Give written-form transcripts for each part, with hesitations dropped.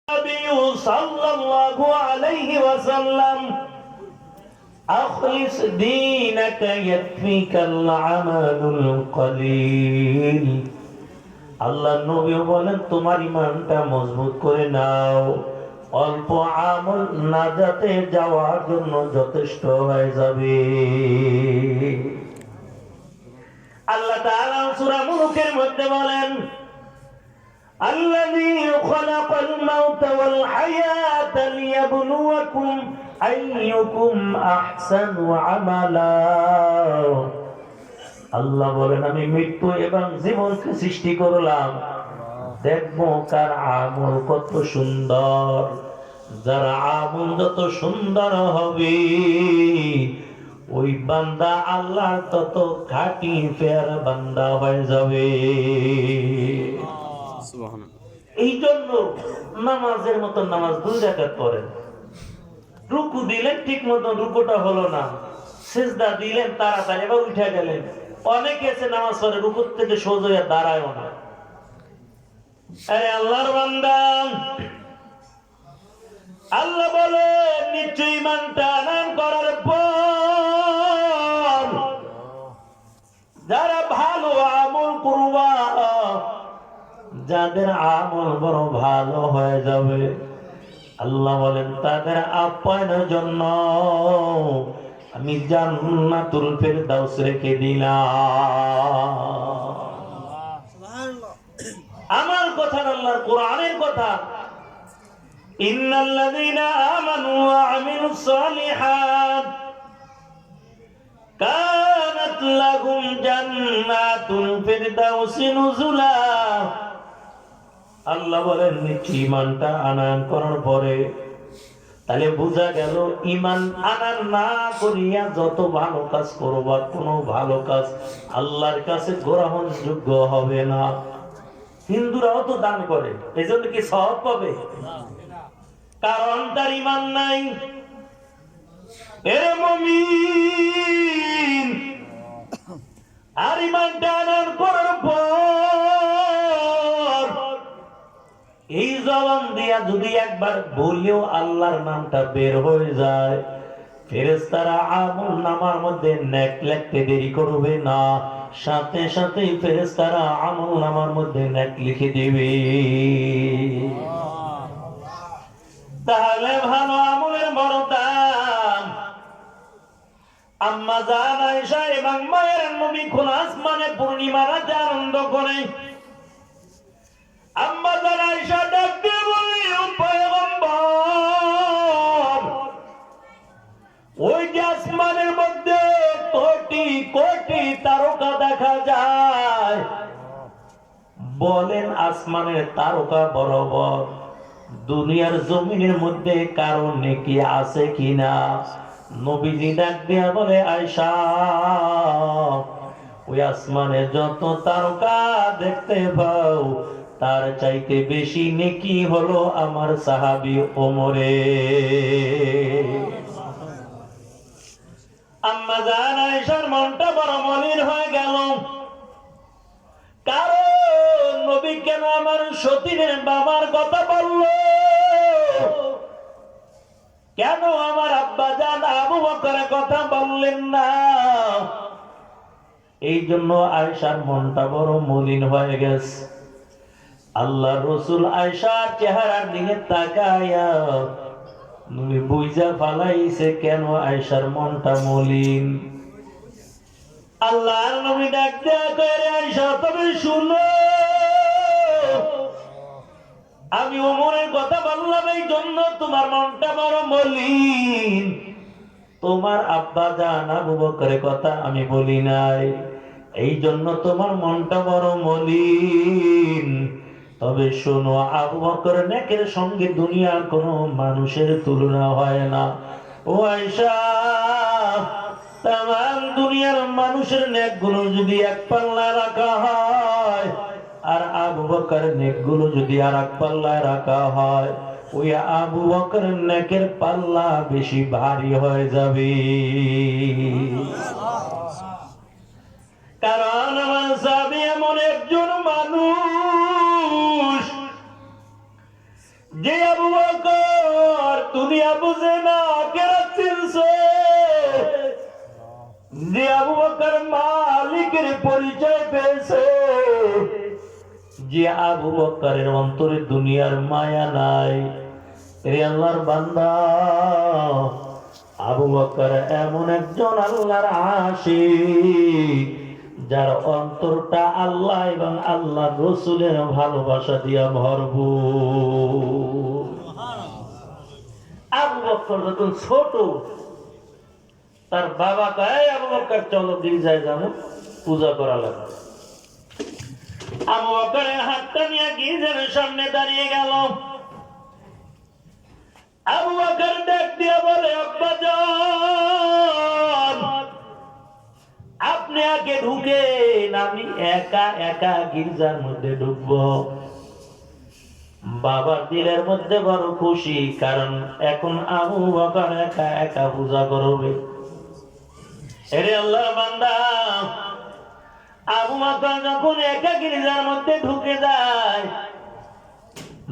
النبي صلى الله عليه وسلم أخلص دينك يكفيك العمل القليل আল্লাহ নবী বলেন তোমার ঈমানটা মজবুত করে নাও, অল্প আমল নাজাতে যাওয়ার জন্য যথেষ্ট হয়ে যাবে। আল্লাহ তাআলা সূরা মুলুকের মধ্যে বলেন الذي خلق الموت والحياة ليبلوكم أيكم أحسن عملا আল্লাহ বলেন আমি মৃত্যু এবং জীবনকে সৃষ্টি করলাম, দেখবো কার আমল কত সুন্দর। যার আমল যত সুন্দর হবে ওই বান্দা আল্লাহ তত খাঁটি ফেয়ার বান্দা হয়ে যাবে। এই জন্য নামাজের মতো নামাজ 2 রাকাত পড়েন। রুকু দিলেন ঠিক মতো রুকুটা হলো না, সিজদা দিলেন তাড়াতাড়ি এবার উঠে গেলেন। অনেকে আছে নামাজ পড়ে রুকু থেকে সোজা হয়ে দাঁড়ায়ও না। আরে আল্লাহর বান্দা, আল্লাহ বলে নিশ্চয়ই ঈমানটা আনয়ন করার পর যারা ভালো আমল করবা, যাদের আমল বড় ভালো হয়ে যাবে, আল্লাহ বলেন তাদের আপ্যায়নের জন্য আমি জান্নাতুল ফেরদাউস রেখে দিলাম। আমার কথা আল্লাহর কোরআনের কথা, ইন্নাল্লাযীনা আমানু ওয়া আমিলুস সালিহাত কানাত লাহুম জান্নাতুল ফেরদাউসি নুজুলা। আল্লাহ বলেন নিশ্চয়ই ঈমানটা আনয়ন করার পরে তাহলে বোঝা গেল ঈমান আনয়ন না করিয়া যত ভালো কাজ করবা কোনো ভালো কাজ আল্লাহর কাছে গ্রহণযোগ্য হবে না। হিন্দুরাও তো দান করে, এজন্য কি সওয়াব পাবে? কারণ তার ঈমান নাই। এ মুমিন, আর ঈমানটা আনয়ন করার পর এই জবান দিয়া যদি একবার বলিও আল্লাহর নামটা বের হয়ে যায়, ফেরেশতারা আমল নামার মধ্যে নেক লিখতে দেরি করবে না, সাথে সাথে ফেরেশতারা আমল নামার মধ্যে নেক লিখে দিবে। তাহলে ভালো আমলের বড় দাম। আম্মা জান আয়েশা এবং মায়ের নবী খোলা আসমানে পূর্ণিমা রাতে আনন্দ করে। আম্মা জান আয়েশা ডাক দিয়ে বলে, ও পয়গম্বর, ওই যে আসমানের মধ্যে কোটি কোটি তারকা দেখা যায়, বলেন আসমানের তারকা বরাবর দুনিয়ার জমিনের মধ্যে কারো নেকি আছে কিনা? নবীজি ডাক দিয়া বলে, আয়েশা, ওই আসমানে যত তারকা দেখতে পাও তার চাইতে বেশি নেকি হলো আমার সাহাবী ওমরের। আম্মা জান আয়েশার মনটা বড় মলিন হয়ে গেল। কারণ নবী কেন আমার সতীনের বাবার কথা বলল? কেন আমার আব্বা জান আবু বকরের কথা বললেন না? এই জন্য আয়েশার মনটা বড় মলিন হয়ে গেছে। আল্লাহ রসুল আয়েশার চেহারার দিকে তাকায়া নবী বুঝা ফালাইছে কেন আয়েশার মনটা মলিন। আল্লাহর নবী ডাক দেয়া কইরে, আয়েশা তুমি শুনো, আমি ওমরের কথা বললাম এই জন্য তোমার মনটা বড় মলিন। তোমার আব্বা জান আবু বকরের কথা আমি বলি নাই, এই জন্য তোমার মনটা বড় মলিন। তবে শোনো, আবু বকর নেকের সঙ্গে দুনিয়ার কোনো মানুষের তুলনা হয় না। ও আয়েশা, তাম দুনিয়ার মানুষের নেকগুলো যদি এক পাল্লায় রাখা হয় আর আবু বকরের নেকগুলো যদি আর এক পাল্লায় রাখা হয়, ওই আবু বকরের নেকের পাল্লা বেশি ভারী হয়ে যাবে। কারণ আমার সাহাবী এমন একজন মানুষ যে আবু বকর দুনিয়া বুঝে না আখিরাত চিনছে, যে আবু বকর মালিকের পরিচয় পেয়েছে, যে আবু বকরের অন্তরে দুনিয়ার মায়া নাই। রে আল্লাহর বান্দা, আবু বকর এমন একজন আল্লাহর আশিক যার অন্তরটা আল্লাহ এবং আল্লাহর রাসূলের ভালোবাসা দিয়া ভরপুর। আবু বকর যখন ছোট, তার বাবা কয় আবু বকর চলো গির্জায় যাবো, পূজা করা লাগবে। আবু বকরের হাতটা নিয়ে গির্জার সামনে দাঁড়িয়ে গেল। আবু বকর ডাক দিয়া বলে, আব্বাজান আপনি আগে ঢুকেন, আমি একা একা গির্জার মধ্যে ঢুকবো। বাবার দিলের মধ্যে বড় খুশি, কারণ এখন আবু বকর একা একা পূজা করবে। এরে আল্লাহর বান্দা, আবু বকর যখন একা গির্জার মধ্যে ঢুকে যায়,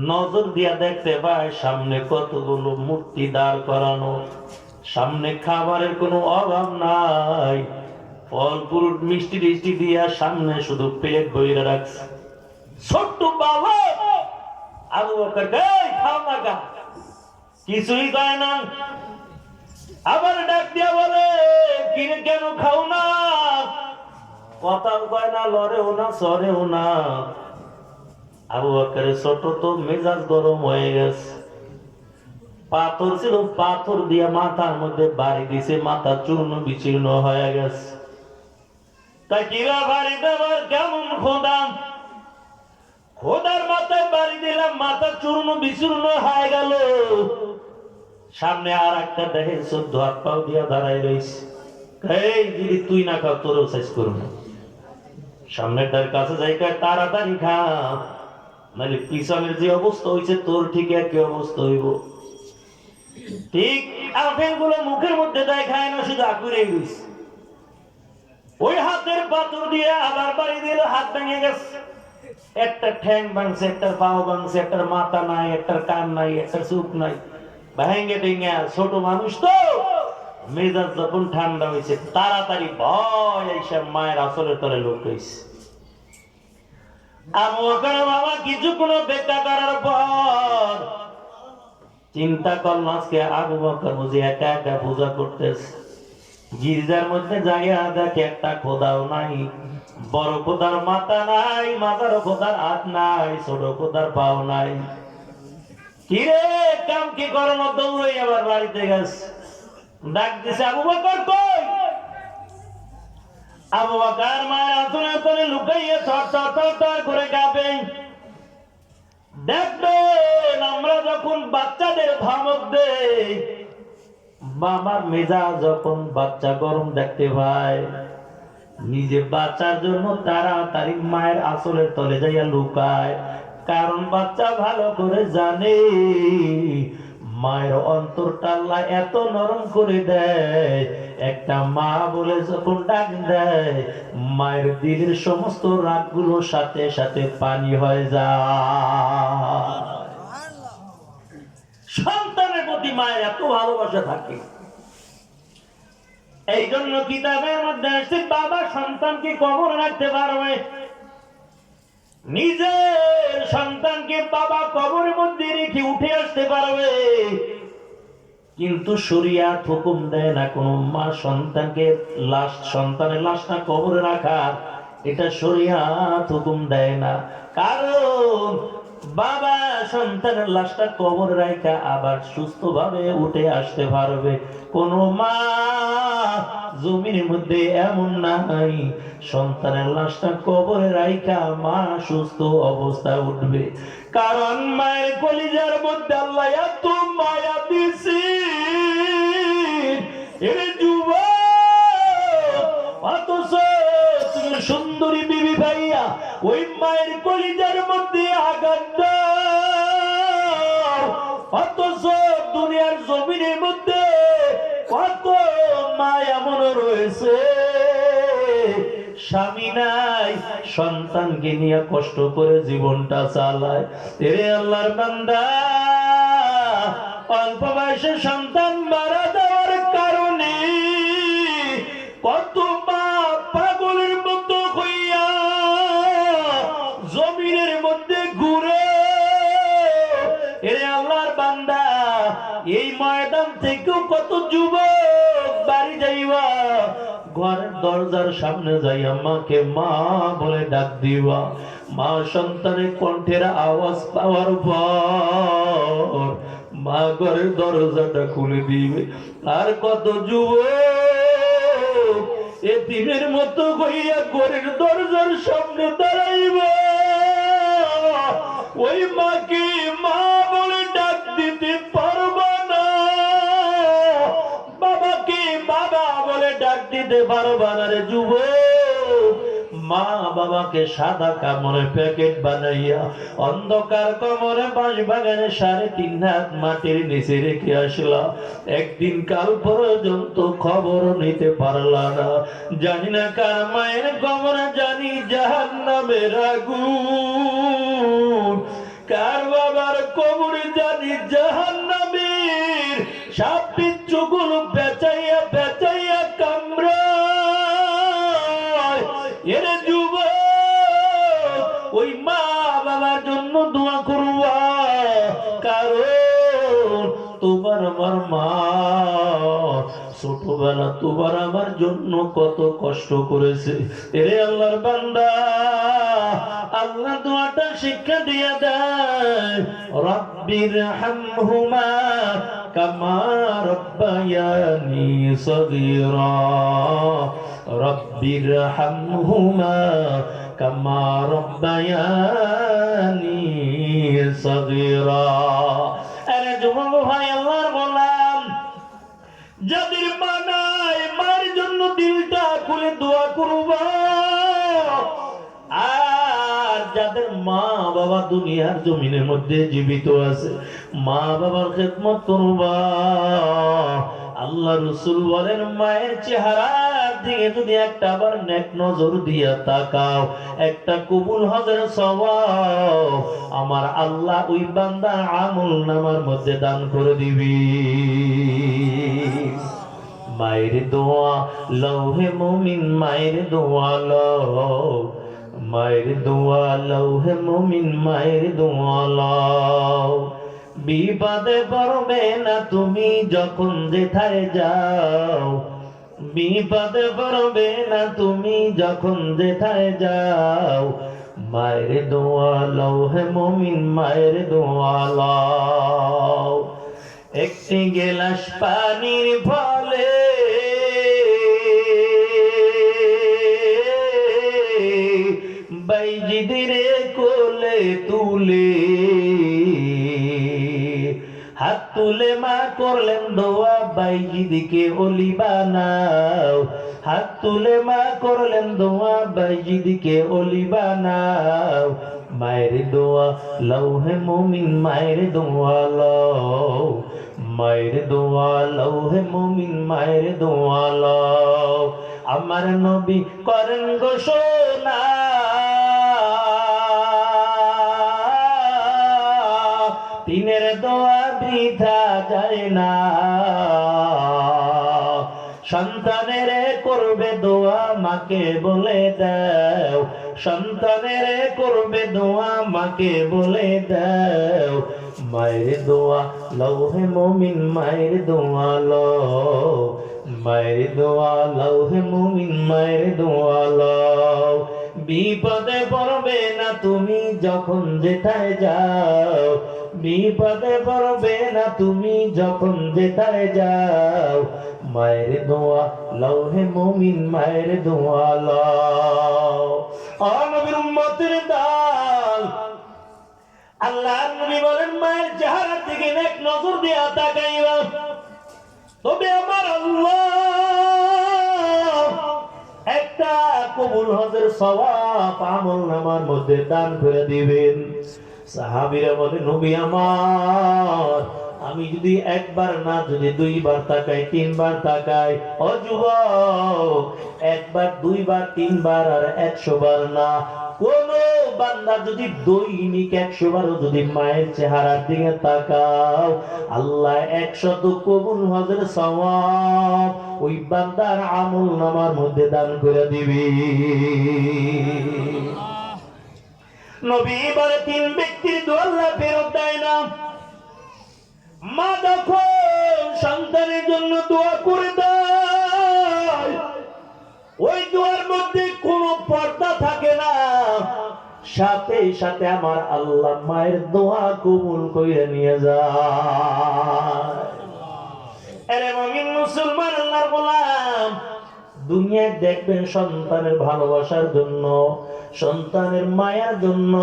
নজর দিয়া দেখতে পায় সামনে কতগুলো মূর্তি দাঁড় করানো, সামনে খাবারের কোনো অভাব নাই, ফল ফ্রুট মিষ্টি টিষ্টি দিয়া সামনে শুধু প্লেট বইরা রাখছে। ছোট্ট বাবা আবু বকর খাও না গা, কিছুই কয় না। আবার ডাক দিয়া বলে, কিরে কেন খাও না? কথাও কয় না, লড়েও না, সরেও না। আবু বকরের ছোট তো মেজাজ গরম হয়ে গেছে। পাথর ছিল, পাথর দিয়ে মাথার মধ্যে বাড়ি দিছে, মাথা চূর্ণ বিচূর্ণ হয়ে গেছে। তাই কিরা বাড়ি দেবার কেমন খোদা, খোদার মাথায় বাড়ি দিলাম, মাথা চূর্ণ বিচূর্ণ হয়ে গেল। সামনে আর একটা দেখে 14 হাত পাও দিয়া দাঁড়াই রয়েছে। এই যদি তুই না খাও তোরও শেষ করবো। সামনেটার কাছে যাই তাড়াতাড়ি খা, নাহলে পিছনের যে অবস্থা হয়েছে তোর ঠিক একই অবস্থা হইব। ঠিক আপেল গুলো মুখের মধ্যে দেয়, খায় না, শুধু আকুরে গেছে। ওই হাতের পাথর দিয়ে আবার বাড়ি দিল, হাত ভেঙে গেছে। একটা ঠ্যাং ভাঙছে, একটা পাও ভাঙছে, একটা মাথা নাই, একটা কান নাই, একটা চোখ নাই, ভেঙে ভেঙে। ছোট মানুষ তো, মেজাজ যখন ঠান্ডা হয়েছে তাড়াতাড়ি ভয় এসে মায়ের আসলের তলে লোক হয়েছে। আবু বকর বাবা কিছুক্ষণ অপেক্ষা করার পর চিন্তা করল, আজকে আবু বকর বুঝি একা একা পূজা করতেছে। গির্জার মধ্যে যাইয়া দেখে একটা খোদাও নাই, বড় খোদার মাথা নাই, মাথার খোদার হাত নাই, ছোট খোদার পাও নাই। কিরে কাম কি করার মতো দৌড়ে আবার বাড়িতে গেছে। ডাক দিছে, আবু বকর কই? আবু বকর মায়ের আঁচলে আঁচলে লুকাইয়ে থর থর থর থর করে কাঁপে। দেখবেন আমরা যখন বাচ্চাদের ধমক দেই, বাবার মেজাজ যখন বাচ্চা গরম দেখতে পায়, নিজে বাচ্চার জন্য তাড়াতাড়ি মায়ের আঁচলের তলে যাইয়া লুকায়। কারণ বাচ্চা ভালো করে জানে মায়ের অন্তরটা আল্লাহ এত নরম করে দেয়, একটা মা বলে যখন ডাক দেয়, মায়ের দিলের সমস্ত রাগগুলো সাথে সাথে পানি হয়ে যায়। সন্তানের প্রতি মায়ের এত ভালোবাসা থাকে। এই জন্য কিতাবের মধ্যে আসছে, বাবা সন্তানকে কবর রাখতে পারবে, নিজের সন্তানকে বাবা কবরের মধ্যে রেখে উঠে আসতে পারবে, কিন্তু শরিয়াত হুকুম দেয় না কোন মা সন্তানকে সন্তানের লাশটা কবরে রাখা, এটা শরিয়াত হুকুম দেয় না। কারণ বাবা সন্তানের লাশটা কবর রাখা আবার সুস্থ ভাবে উঠে আসতে পারবে। কোন মা জমির মধ্যে এমন নাই সন্তানের লাশটা কবরে রাখা মা সুস্থ অবস্থায় উঠবে। কারণ মায়ের কলিজার মধ্যে আল্লাহ এত মায়া দিছি, তুমি সুন্দরী বিবি ভাইয়া ওই মায়ের কলিজার মধ্যে আঘাত দাও, অথচ দুনিয়ার জমিনের মধ্যে কত মা এমন রয়েছে স্বামী নাই, সন্তানকে নিয়ে কষ্ট করে জীবনটা চালায়। এরে আল্লাহর বান্দা, অল্প বয়সে সন্তান মারা যাওয়ার কারণে কত মা পাগলের মতো হইয়া জমিনের মধ্যে ঘুরে। এরে আল্লাহর বান্দা, এই ময়দান থেকেও কত যুবক বাড়ি যাইবা, ঘরের দরজার সামনে যাইয়া মাকে মা বলে ডাক দিবা। মা সন্তানের কণ্ঠের আওয়াজ পাওয়ার পর মা ঘরের দরজাটা খুলে দিবে। আর কত যুবক এতিমের মতো হইয়া ঘরের দরজার সামনে দাঁড়াইবা, ওই মাকে মা বলে ডাক দিতে পারবা না, বাবাকে বাবা বলে ডাক দিতে পারবা না রে যুবক। মা বাবাকে সাদা কামড়ে প্যাকেট বানাইয়া অন্ধকার কমরে বাঁশ বাগানে 3.5 হাত মাটির নিচে রেখে আসলা। একদিন কাল পর্যন্ত খবর নিতে পারলা না। জানি না কার মায়ের কবরে, জানি জাহান্নামের আগুন, কার বাবার কবরে জানি জাহান্নামের সাপ বিচ্ছুগুলো পেঁচাইয়া পেঁচাইয়া কামড়ায়। এরে যুবক, ওই মা বাবার জন্য দোয়া করবা, কারণ তোমার আমার মা ছোটবেলা তোমার আমার জন্য কত কষ্ট করেছে। এরে আল্লাহর বান্দা, আল্লাহ দোয়াটা শিক্ষা দিয়ে দেয়, রব্বির হামহুমা কামা রব্বায়ানি সগীরা, রব্বির হামহুমা কামা রব্বায়ানি সগীরা। আরে যুবক ভাই, আল্লাহর গোলাম, যাদের মা নাই মার জন্য দিলটা খুলে দোয়া করবা, আর যাদের মা বাবা দুনিয়ার জমিনের মধ্যে জীবিত আছে মা বাবার খেদমত করবা। আল্লাহ রাসূল বলেন, মায়ের চেহারার দিকে যদি একটা বার নেক নজর দিয়া তাকাও, একটা কবুল হজের সওয়াব আমার আল্লাহ ওই বান্দার আমলনামার মধ্যে দান করে দিবি। মায়ের দোয়া লৌহে মুমিন, মায়ের দোয়া লও, মায়ের দোয়া লৌহে মুমিন, মায়ের দোয়া লও। বিপদে পড়বে না তুমি যখন যেথায় যাও, বিপদে পড়বে না তুমি যখন যেথায় যাও, মায়ের দোয়া লৌহে মুমিন, মায়ের দোয়া লও। একটি গেলাস পানির ফলে বাইজিদের কোলে তুলে, হাত তুলে মা করলেন দোয়া, বাইজিদকে ওলি বানাও। হাত তুলে মা করলেন দোয়া, বাইজিদকে ওলি বানাও। মায়ের দোয়া লৌহে মুমিন, মায়ের দোয়া লও, মায়ের দোয়া লৌহে মুমিন, মায়ের দোয়া লও। আমার নবী করেন ঘোষণা, তিনের দোয়া বৃথা যায় না। সন্তানের করবে দোয়া মাকে বলে দাও, সন্তানের করবে দোয়া মাকে বলে দাও। মায়ের দোয়া লৌহে মুমিন, মায়ের দোয়া লও, মায়ের দোয়া লৌহে মুমিন, মায়ের দোয়া লও। বিপদে পড়বে না তুমি যখন যেথায় যাও, বিপদে পড়বে না তুমি যখন যেথায় যাও, মায়ের দোয়া লৌহে মুমিন, মায়ের দোয়া লও। ও নবীর উম্মতের দল, আল্লাহর নবী বলেন, মায়ের চেহারার দিকে এক নজর দিয়া তাকাইবা, তবে আমার আল্লাহ একটা কবুল হজের সওয়াব আমলনামার মধ্যে দান করে দিবেন। সাহাবীরা বলে, নবী আমার, আমি যদি একবার না যদি 2 বার তাকাই, 3 বার তাকাই, ও যুবক, একবার 2 বার 3 বার আর 100 বার না, কোন বান্দা যদি দৈনিক 100 বারও যদি মায়ের চেহারার দিকে তাকাও, আল্লাহ 100 কবুল হজের সওয়াব ওই বান্দার আমল নামার মধ্যে দান করে দিবে। নবী বলে 3 ব্যক্তির দোয়া আল্লাহ ফেরত দেয় না। মা যখন সন্তানের জন্য দোয়া করে দেয়, ওই দোয়ার মধ্যে কোনো পর্দা থাকে না, সাথে সাথে আমার আল্লাহ মায়ের দোয়া কবুল করে নিয়ে যায়। আরে মুমিন মুসলমান আল্লাহর গোলাম, দুনিয়ায় দেখবেন সন্তানের ভালোবাসার জন্য, সন্তানের মায়ার জন্য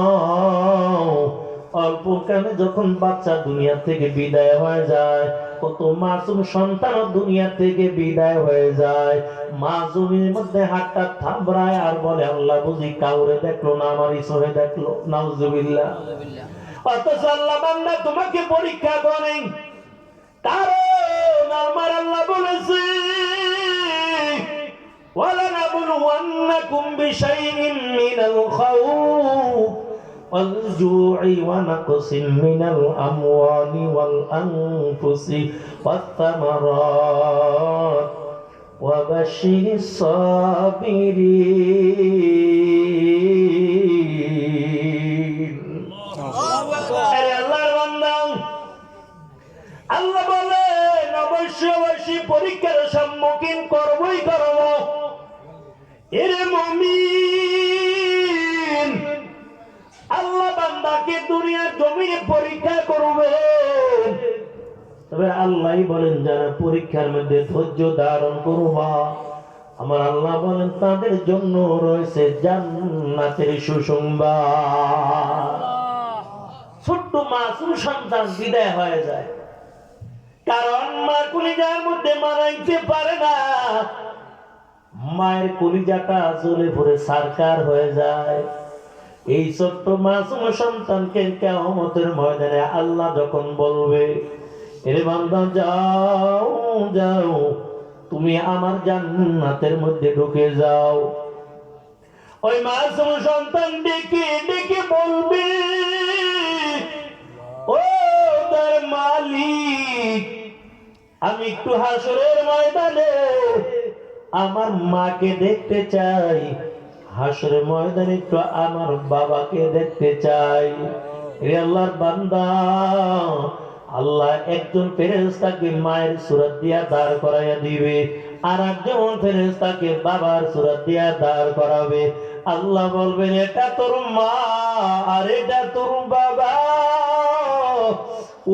অল্প কালে যখন বাচ্চা দুনিয়া থেকে বিদায় হয়ে যায়, কত মাসুম সন্তান দুনিয়া থেকে বিদায় হয়ে যায়, মা জমির মধ্যে হাতটা থামড়ায় আর বলে আল্লাহ বুঝি কাউরে দেখলো না, আমার ইসরে দেখলো। নাউজুবিল্লাহ। অথচ আল্লাহ বান্দা তোমাকে পরীক্ষা করেন, কারণ আমার আল্লাহ বলেছে ওয়ালানাবলুওয়ান্নাকুম বিশাইইন মিনাল খাউফ والجوع ونقص من الأموال والأنفس والثمرات وبشر الصابرين। আল্লাহ বলেন অবশ্যই পরীক্ষার সম্মুখীন করবই করব। এরে মুমিন, আল্লাহ বান্দাকে দুনিয়ার জমিনে পরীক্ষা করবে, তবে আল্লাহ বলেন যারা পরীক্ষার মধ্যে ধৈর্য ধারণ করবা, আমার আল্লাহ বলেন তাদের জন্য রয়েছে জান্নাতের সুসংবাদ। ছোট্ট মাসুম সন্তান বিদায় হয়ে যায়, কারণ মা কলিজার মধ্যে মানাইতে পারে না, মায়ের কলিজাটা জ্বলে পড়ে সারকার হয়ে যায়। এই ছোট্ট মাসুম সন্তানকে কিয়ামতের ময়দানে আল্লাহ যখন বলবে, এরে বান্দা যাও যাও, তুমি আমার জান্নাতের মধ্যে ঢুকে যাও, ওই মাসুম সন্তান ডেকে ডেকে বলবে, ও তার মালিক, আমি একটু হাসরের ময়দানে আমার মাকে দেখতে চাই, হাসরের ময়দানে একটু আমার বাবাকে দেখতে চাই। হে আল্লাহর বান্দা, আল্লাহ একজন ফেরেশতাকে মায়ের সূরত দিয়া দাঁড় করাইয়া দিবে, আর একজন ফেরেশতাকে বাবার সূরত দিয়া দাঁড় করাবে। আল্লাহ বলবেন এটা তোর মা আর এটা তোর বাবা।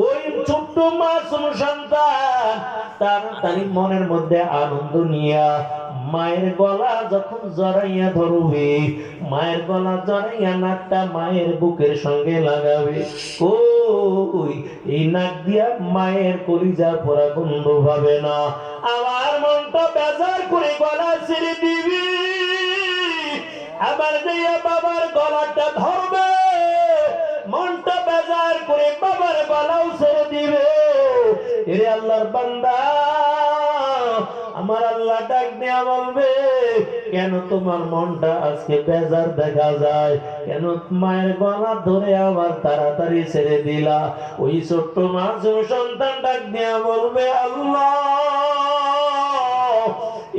ওই ছোট্ট মাসুম সন্তান তাড়াতাড়ি মনের মধ্যে আনন্দ নিয়া মায়ের গলা যখন জড়াইয়া ধরবে, মায়ের গলা জড়াইয়া নাকটা মায়ের বুকের সঙ্গে লাগাবে, ওই এই নাক দিয়া মায়ের কলিজা পোড়া গন্ধ পাবে না, আমার মনটা বেজার করে গলা ছেড়ে দিবি, আবার যাইয়া বাবার গলাটা ধরবে, মনটা বেজার করে বাবার গলাও ছেড়ে দিবে। এরে আল্লাহর বান্দা, আমার আল্লাহ ডাক দিয়া বলবে, কেন তোমার মনটা আজকে বেজার দেখা যায়, কেন মায়ের গলা ধরে আবার তাড়াতাড়ি ছেড়ে দিলা? ওই ছোট্ট মাসুম সন্তান ডাক দিয়া বলবে, আল্লাহ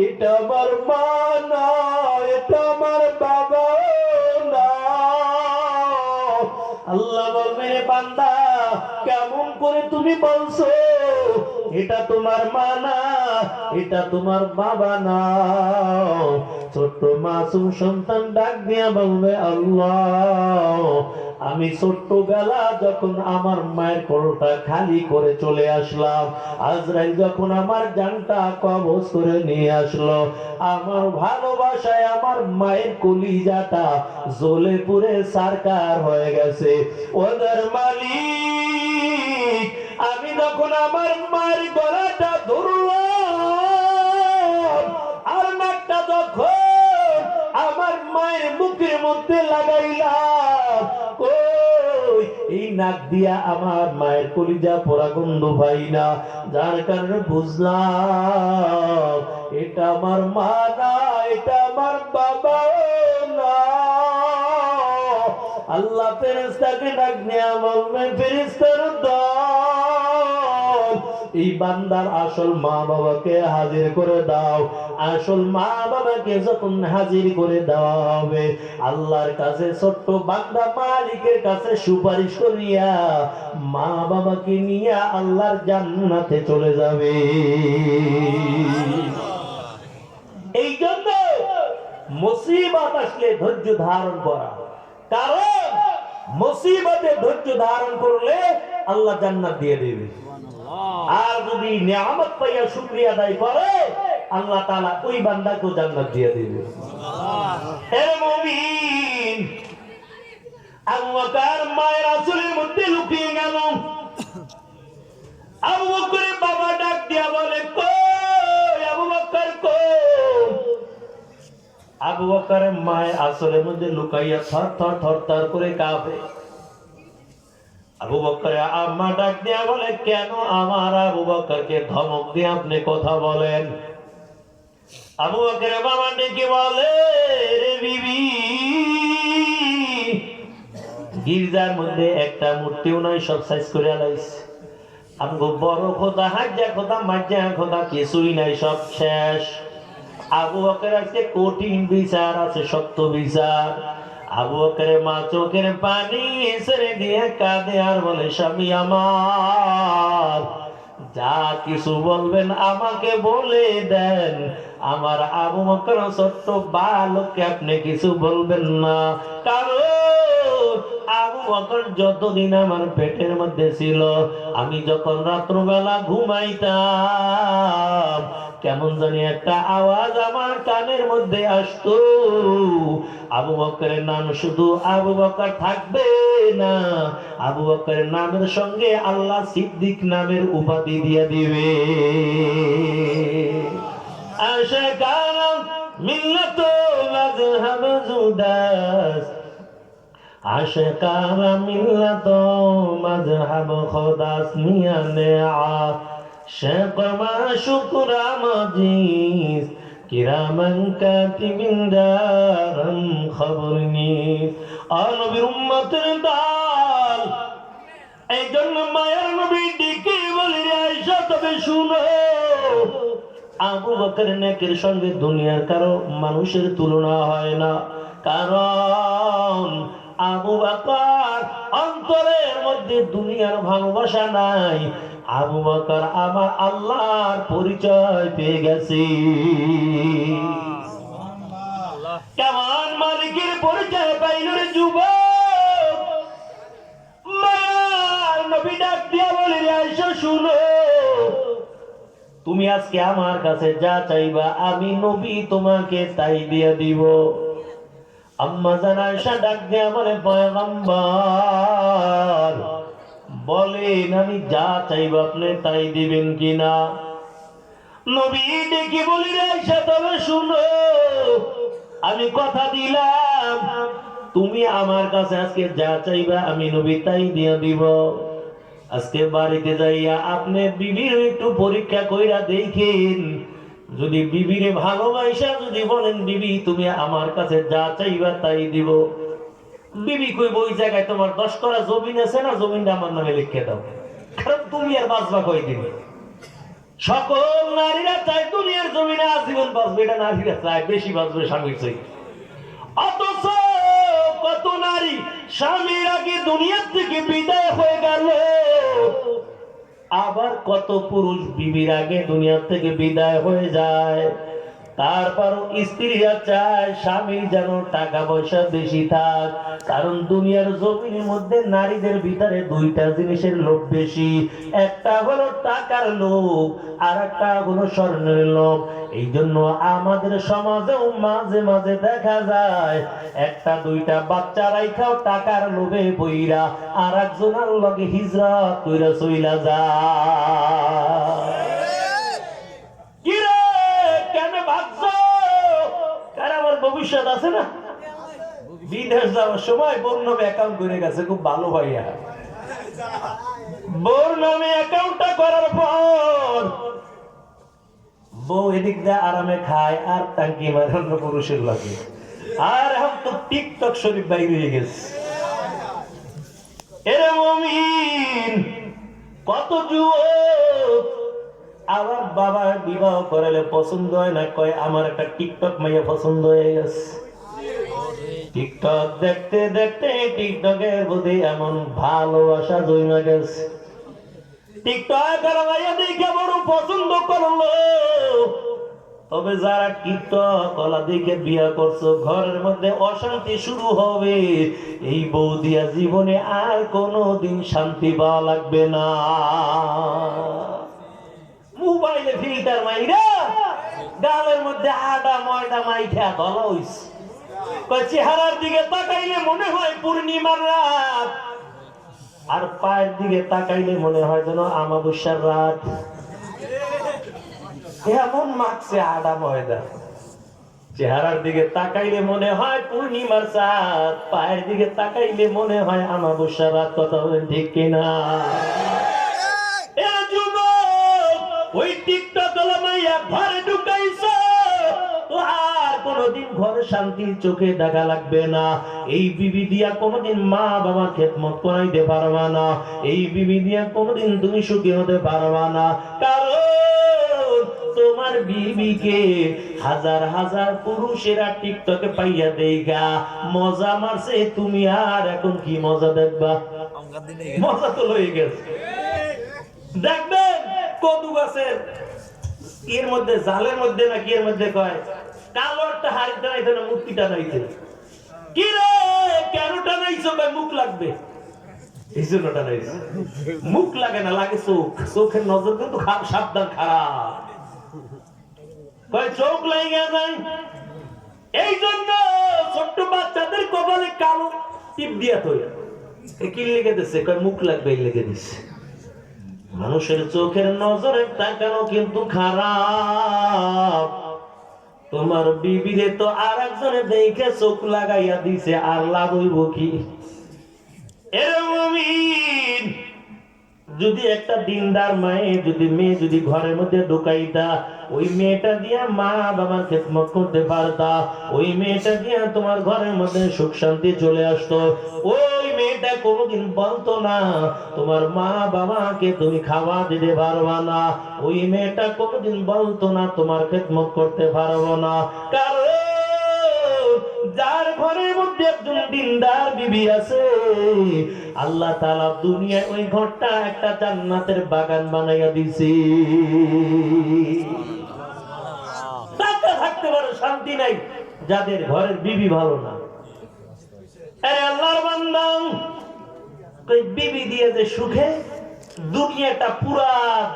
এটা আমার মা না, এটা আমার বাবা না। আল্লাহ বলবে, বান্দা কেমন করে তুমি বলছো এটা তোমার মা না, এটা তোমার বাবা না? ছোট্ট মাসুম সন্তান ডাক দিয়া বলবে, আল্লাহ আমি ছোট্টবেলা যখন আমার মায়ের কোলটা খালি করে চলে আসলাম, আজরাইল যখন আমার জানটা কবজ করে নিয়ে আসলো, আমার ভালোবাসায় আমার মায়ের কলিজাটা জ্বলে পুড়ে সারকার হয়ে গেছে। ওদের মালিক, আমি যখন আমার মায়ের গলাটা ধরলাম আর নাকটা যখন আমার মায়ের মুখের মধ্যে লাগাইলাম, ওই এই নাক দিয়া আমার মায়ের কলিজা পোড়া গন্ধ পাই না, যার কারণে বুঝলাম এটা আমার মা না, এটা আমার বাবা না। আল্লাহ ফেরেশতাকে ডাক নিয়ে বলবে, ফেরেশতার দল, এই বান্দার আসল মা বাবাকে হাজির করে দাও। আসল মা বাবাকে যখন হাজির করে দেওয়া হবে, আল্লাহর কাছে ছোট্ট বান্দা মালিকের কাছে সুপারিশ করিয়া মা বাবাকে নিয়ে আল্লাহর জান্নাতে চলে যাবে। এই জন্য মুসিবত আসলে ধৈর্য ধারণ করা, কারণ মুসিবতে ধৈর্য ধারণ করলে আল্লাহ জান্নাত দিয়ে দেবে। আর যদি নিয়ামত পাইয়া শুকরিয়া আদায় করে, আল্লাহ তাআলা ওই বান্দাকে জান্নাত দিয়ে দেবে। হে মুমিন, আবু বকর মায়ের আঁচলের মধ্যে লুকিয়ে গেল। আবু বকরের বাবা ডাক দিয়া বলে, কই আবু বকর কই? আবু বকরের মায়ের আঁচলের মধ্যে লুকাইয়া থর থর থর থর করে কাঁপে। আবু বকরের আম্মা ডাক দিয়া বলে, কেন আমার আবু বকরকে ধমক দিয়ে আপনি কথা বলেন? আবু বকরের বাবা ডেকে বলে, রে বিবি, গির্জার মধ্যে একটা মূর্তিও নাই, সব সাইজ করে আলাইছে। আমগো বড় খোদা, হাজ্জা খোদা, মাজ্জা খোদা কিছুই নাই, সব শেষ। আবু বকর আজকে কঠিন বিচার আছে, সত্য বিচার। আবু বকরের মা চোখের পানি ছেড়ে দিয়ে কাঁদে আর বলে, স্বামী আমার, যা কিছু বলবেন আমাকে বলে দেন। আমার আবু বকর ছোট্ট বালককে আপনি কিছু বলবেন না, কারণ আবু বকর যতদিন আমার পেটের মধ্যে ছিল, আমি যখন রাত্রবেলা ঘুমাইতাম, কেমন জানি একটা আওয়াজ আমার কানের মধ্যে আসতো। আবু বকরের নাম শুধু আবু বকর থাকবে না, আবু বকরের নামের সঙ্গে আল্লাহ সিদ্দিক নামের উপাধি দিয়ে দিবে। আশিকানা মিল্লাত মাযহাব জুদাস, আশিকানা মিল্লাত মাযহাব খুদাস মিয়ানে আশিক মাশুক রামাজিস কিরামান কাতিবিন দারাম খবরনি। নবীর উম্মতের দল, এই জন্য মায়ের নবী ডেকে বলে, আয়েশা তবে শুনো, আবু বকরের নেকের সঙ্গে দুনিয়ার কারো মানুষের তুলনা হয় না, কারণ আবু বকর অন্তরের মধ্যে দুনিয়ার ভালোবাসা নাই। আবু বকর আমার আল্লাহর পরিচয় পেয়ে গেছে। কেমন মালিকের পরিচয় পাইল রে যুবক? মায়ার নবী ডাক দিয়া বলে, আয়েশা শুনো, তুমি আজকে আমার কাছে যা চাইবা আমি নবী তোমাকে তাই দিয়ে দিব। আম্মা জান আয়েশা ডাক দিয়া বলে, পয়গম্বর বলেন আমি যা চাইবা আপনি তাই দিবেন কিনা? নবী ডেকে বলি, আয়েশা তবে শুনো, আমি কথা দিলাম তুমি আমার কাছে আজকে যা চাইবা আমি নবী তাই দিয়ে দিব। আজকে বাড়িতে যাইয়া আপনি বিবির একটু পরীক্ষা কইরা দেখেন, যদি বিবিরে ভালোবাসা যদি বলেন, বিবি তুমি আমার কাছে যা চাইবা তাই দিব, বিবি কইব, ওই জায়গায় তোমার 10 করা জমিন আছে না, জমিনটা আমার নামে লিখে দাও, কারণ তুমি আর বাঁচবা কয়দিন। সকল নারীরা চায় দুনিয়ার জমিনে আজীবন বাঁচবে, এটা নারীরা চায় বেশি বাঁচবে স্বামীর চাই। অথচ কত নারী স্বামীর আগে দুনিয়ার থেকে বিদায় হয়ে গেল, আবার কত পুরুষ বিবির আগে দুনিয়ার থেকে বিদায় হয়ে যায়। তারপরও স্ত্রীরা চায় স্বামীর যেন টাকা পয়সা বেশি থাক, কারণ দুনিয়ার জমিনের মধ্যে নারীদের ভিতরে দুইটা জিনিসের লোভ বেশি, একটা হলো টাকার লোভ আর একটা হলো স্বর্ণের লোভ। এই জন্য আমাদের সমাজেও মাঝে মাঝে দেখা যায় একটা দুইটা বাচ্চা রাইখাও টাকার লোভে বইরা আর একজনের লগে হিজরত কইরা চইলা যায়। ভবিষ্যৎ আছে না, বিদেশ যাওয়ার সময় বোর নামে অ্যাকাউন্ট করে গেছে, খুব ভালো ভাইয়া। বোর নামে অ্যাকাউন্টটা করার পর বউ এদিক দিয়ে আরামে খায় আর টাঙ্কি মারে অন্য পুরুষের লাগে। আর এখন তো টিকটক শরীফ বাইরে হয়ে গেছে, এরে মুমিন, কত যুবক আমার বাবা বিবাহ করালে পছন্দ হয় না, কয় আমার একটা টিকটক মাইয়া পছন্দ হয়ে গেছে। টিকটক দেখতে দেখতে টিকটকের প্রতি এমন ভালোবাসা জমে গেছে, টিকটক মাইয়া দেখে বড় পছন্দ করলো। তবে যারা টিকটক কলা দেখে বিয়া করছো, ঘরের মধ্যে অশান্তি শুরু হবে। এই বউ দিয়া জীবনে আর কোনোদিন শান্তি পাওয়া লাগবে না। মোবাইলে ফিল্টার মাইরা গালের মধ্যে আদা ময়দা মাইখা গলা হইছে, চেহারার দিকে তাকাইলে মনে হয় পূর্ণিমার রাত, আর পায়ের দিকে তাকাইলে মনে হয় যেন আমাবস্যার রাত। এমন মাখছে আদা ময়দা, চেহারার দিকে তাকাইলে মনে হয় পূর্ণিমার চাঁদ, পায়ের দিকে তাকাইলে মনে হয় আমাবস্যার রাত। কথা বলেন ঠিক কিনা? ওই টিকটক মাইয়া ঘরে ঢুকাইছো, আর কোনদিন ঘরে শান্তির চোখে দেখা লাগবে না। এই বিবি দিয়া কোনদিন মা বাবা খেদমত করাইতে পারবা না, এই বিবি দিয়া কোনদিন তুমি সুখী হতে পারবা না। কারণ তোমার বিবিকে হাজার হাজার পুরুষেরা টিকটকে পাইয়া দেইগা মজা মারছে, তুমি আর এখন কি মজা দেখবা? মজা তো লয়ে গেছে। দেখবেন কদু গাছের এর মধ্যে, জালের মধ্যে না কি এর মধ্যে কয় কালো একটা হাড়ি টানাইতে না মুক্তি টানাইতে, কি রে কেন টানাইছো? মুখ লাগবে এই জন্য টানাইছে। মুখ লাগে না, লাগে চোখ, চোখের নজর কিন্তু সাবধান, খারাপ। চোখ লাগিয়ে যায়, এই জন্য ছোট্ট বাচ্চাদের কপালে কালো টিপ দিয়া তৈরি কি লেগে দিচ্ছে, মুখ লাগবে এই লেগে দিচ্ছে। মানুষের চোখের নজরে তাকানো কিন্তু খারাপ। তোমার বিবিরে তো আর একজনে দেখে চোখ লাগাইয়া দিছে, আর লাগাইব কি? যদি একটা দিনদার মায়ে যদি মেয়ে যদি ঘরের মধ্যে ঢুকাইতা, ওই মেয়েটা দিয়া মা বাবার খেদমত করতে পারতা, ওই মেয়েটা দিয়া তোমার ঘরের মধ্যে সুখ শান্তি চলে আসতো। ওই মেয়েটা কোনোদিন বলতো না তোমার মা বাবাকে তুমি খাওয়া দিতে পারবা না, ওই মেয়েটা কোনোদিন বলতো না তোমার খেদমত করতে পারবো না। কারণ যার ঘরের মধ্যে একজন দিনদার বিবি আছে, আল্লাহ তাআলা দুনিয়ায় ওই ঘরটা একটা জান্নাতের বাগান বানাইয়া দিছে। থাকতে পারে শান্তি নাই যাদের ঘরের বিবি ভালো না। আল্লাহর বান্দা, বিবি দিয়ে যে সুখে দুনিয়াটা, পুরা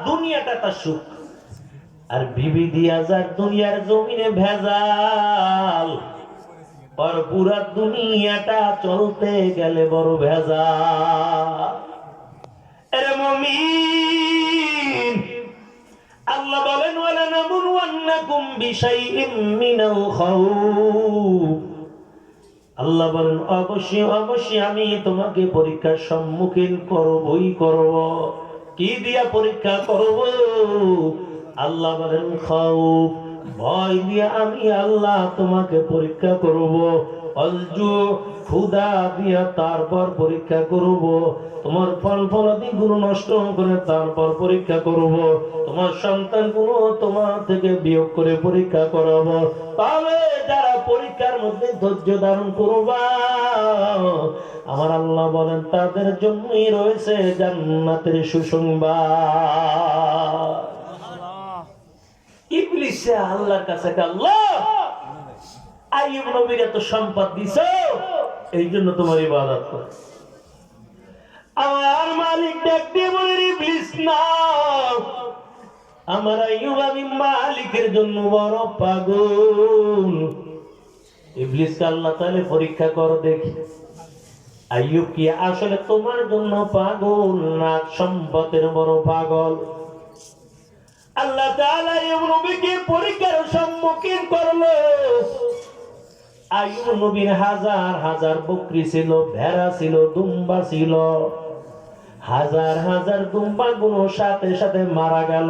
দুনিয়াটা তার সুখ, আর বিবি দিয়া যার দুনিয়ার জমিনে ভেজাল, আর পুরা দুনিয়াটা চলতে গেলে বড় ভেজাল। আরে মুমিন, আল্লাহ বলেন ওয়ালানাবুওয়ান্নাকুম বিশাইইম মিনাল খাউফ, আল্লাহ বলেন অবশ্যই অবশ্যই আমি তোমাকে পরীক্ষার সম্মুখীন করবই করব। কি দিয়া পরীক্ষা করব? আল্লাহ বলেন খাউফ, ভয় দিয়া আমি আল্লাহ তোমাকে পরীক্ষা করব। অলজু, ক্ষুধা দিয়া তারপর পরীক্ষা করব। তোমার ফল ফলাদি গুলো নষ্ট করে তারপর পরীক্ষা করব। তোমার সন্তান গুলো তোমার থেকে বিয়োগ করে পরীক্ষা করব। তবে যারা পরীক্ষার মধ্যে ধৈর্য ধারণ করবা, আমার আল্লাহ বলেন তাদের জন্যই রয়েছে জান্নাতের সুসংবাদ। ইবলিসে আল্লাহর কাছে, আল্লাহ আইয়ুব নবীর এত সম্পদ দিছো, এই জন্য তোমার ইবাদত করে। আমার মালিক ডাক দিয়ে বলে, ইবলিস না, আমার আইয়ুব আমি মালিকের জন্য বড় পাগল। ইবলিসকে আল্লাহ তাআলা পরীক্ষা করো দেখি, আইয়ুব কি আসলে তোমার জন্য পাগল না সম্পদের বড় পাগল? আল্লাহ তাআলা আইয়ুব নবীকে পরীক্ষার সম্মুখীন করলো। আইয়ুব নবীর হাজার হাজার বকরি ছিল, ভেড়া ছিল, দুম্বা ছিল। হাজার হাজার দুম্বা গুলো সাথে সাথে মারা গেল,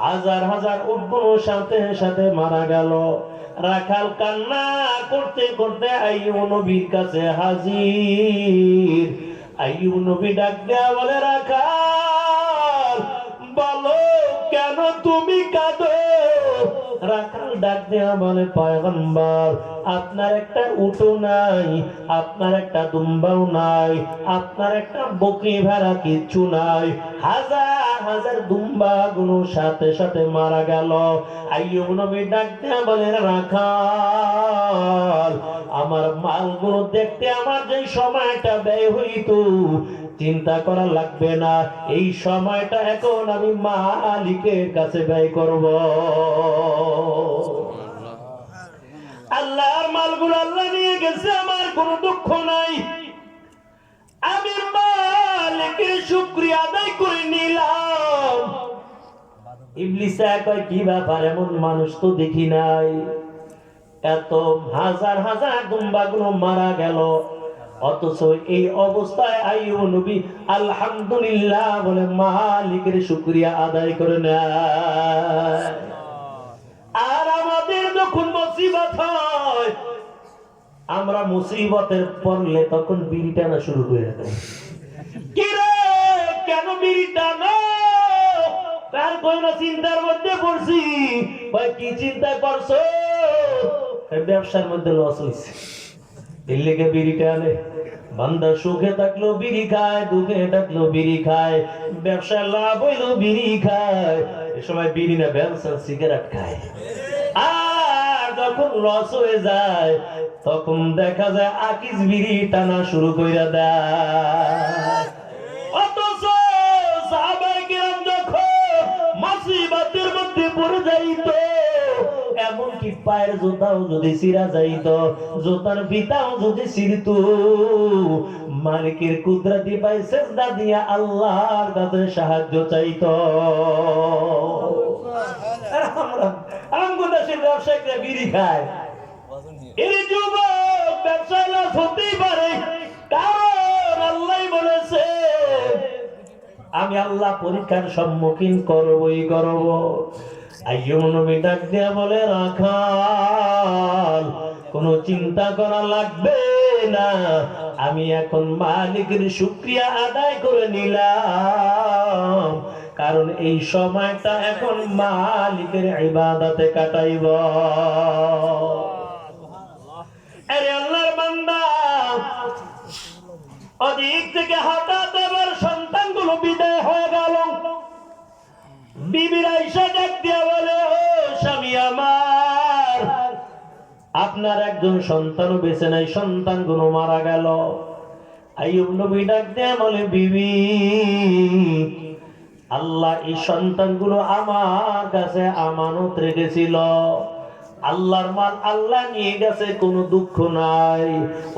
হাজার হাজার উট গুলো সাথে সাথে মারা গেল। রাখাল কান্না করতে করতে আইয়ুব নবীর কাছে হাজির। আইয়ুব নবী ডাক দেয়া বলে, রাখাল বলো কেন তুমি কাঁদো? রাখাল ডাক দেয়া বলে, পয়গম্বর আপনার একটা উটও নাই, আপনার একটা দুম্বাও নাই, আপনার একটা বকরি ভেড়া কিচ্ছু নাই, হাজার হাজার দুম্বা গুলো সাথে সাথে মারা গেল। আইয়ুব নবী ডাক দেয়া বলে, রাখাল আমার মালগুলো দেখতে আমার যে সময়টা ব্যয় হইতো চিন্তা করা লাগবে না, এই সময়টা এখন আমি মালিকের কাছে ব্যয় করব। আল্লাহর মালগুলো আল্লাহ নিয়ে গেছে, আমার কোনো দুঃখ নাই, আমি মালিকের শুকরিয়া আদায় করে নিলাম। ইবলিস কয়, কি ব্যাপার, এমন মানুষ তো দেখি নাই, এত হাজার হাজার দুম্বাগুলো মারা গেল, অথচ এই অবস্থায় আইয়ুব নবী আলহামদুলিল্লাহ বলে মালিকের শুকরিয়া আদায় করে নেয়। আর আমাদের যখন মুসিবত হয়, আমরা মুসিবতের পড়লে তখন বিড়ি টানা শুরু করে দেয়। কি রে, কেন বিড়ি টানো? তার কোন চিন্তার মধ্যে পড়ছি। ভাই কি চিন্তা করছো? ব্যবসার মধ্যে লস হয়েছে, এর লেগে বিড়ি টানে। বান্দা সুখে থাকলো বিড়ি খায়, দুঃখে থাকলো বিড়ি খায়, ব্যবসায় লাভ হইলো বিড়ি খায়, এ সময় বিড়ি না ব্যবসা সিগারেট খায়। আর যখন লস হয়ে যায় তখন দেখা যায় আকিস বিড়ি টানা শুরু কইরা দেয়। অথচ সাহাবায়ে কিরাম যখন মুসিবতের মধ্যে পড়ে যাইতো, এমনকি পায়ের জুতাও যদি ছিঁড়া যাইত, জুতার ফিতাও যদি ছিঁড়তো, মালিকের কুদরতি পায়ে সিজদা দিয়া আল্লাহর কাছে সাহায্য চাইতো। আমগো দেশের ব্যবসায়ীরা বিড়ি খায়, এই যুবক ব্যবসায় লস হতেই পারে, কারণ আল্লাহ বলেছে আমি আল্লাহ পরীক্ষার সম্মুখীন করবই করব। আইয়ুব নবী ডাক দিয়া বলে, রাখাল কোনো চিন্তা করা লাগবে না, আমি এখন মালিকের শুকরিয়া আদায় করে নিলাম, কারণ এই সময়টা এখন মালিকের ইবাদতে কাটাইব। আরে আল্লাহর বান্দা, ওদিক থেকে হঠাৎ এবার সন্তানগুলো বিদায় হয়ে গেল। বিবির আয়েশা ডাক দিয়া বলে, ও স্বামী আমার, আপনার একজন সন্তানও বেঁচে নাই, সন্তানগুলো মারা গেল। আইয়ুব নবী ডাক দিয়া বলে, বিবি আল্লাহ এই সন্তানগুলো আমার কাছে আমানত রেখেছিল, আল্লাহর মাল আল্লাহ নিয়ে গেছে, কোনো দুঃখ নাই।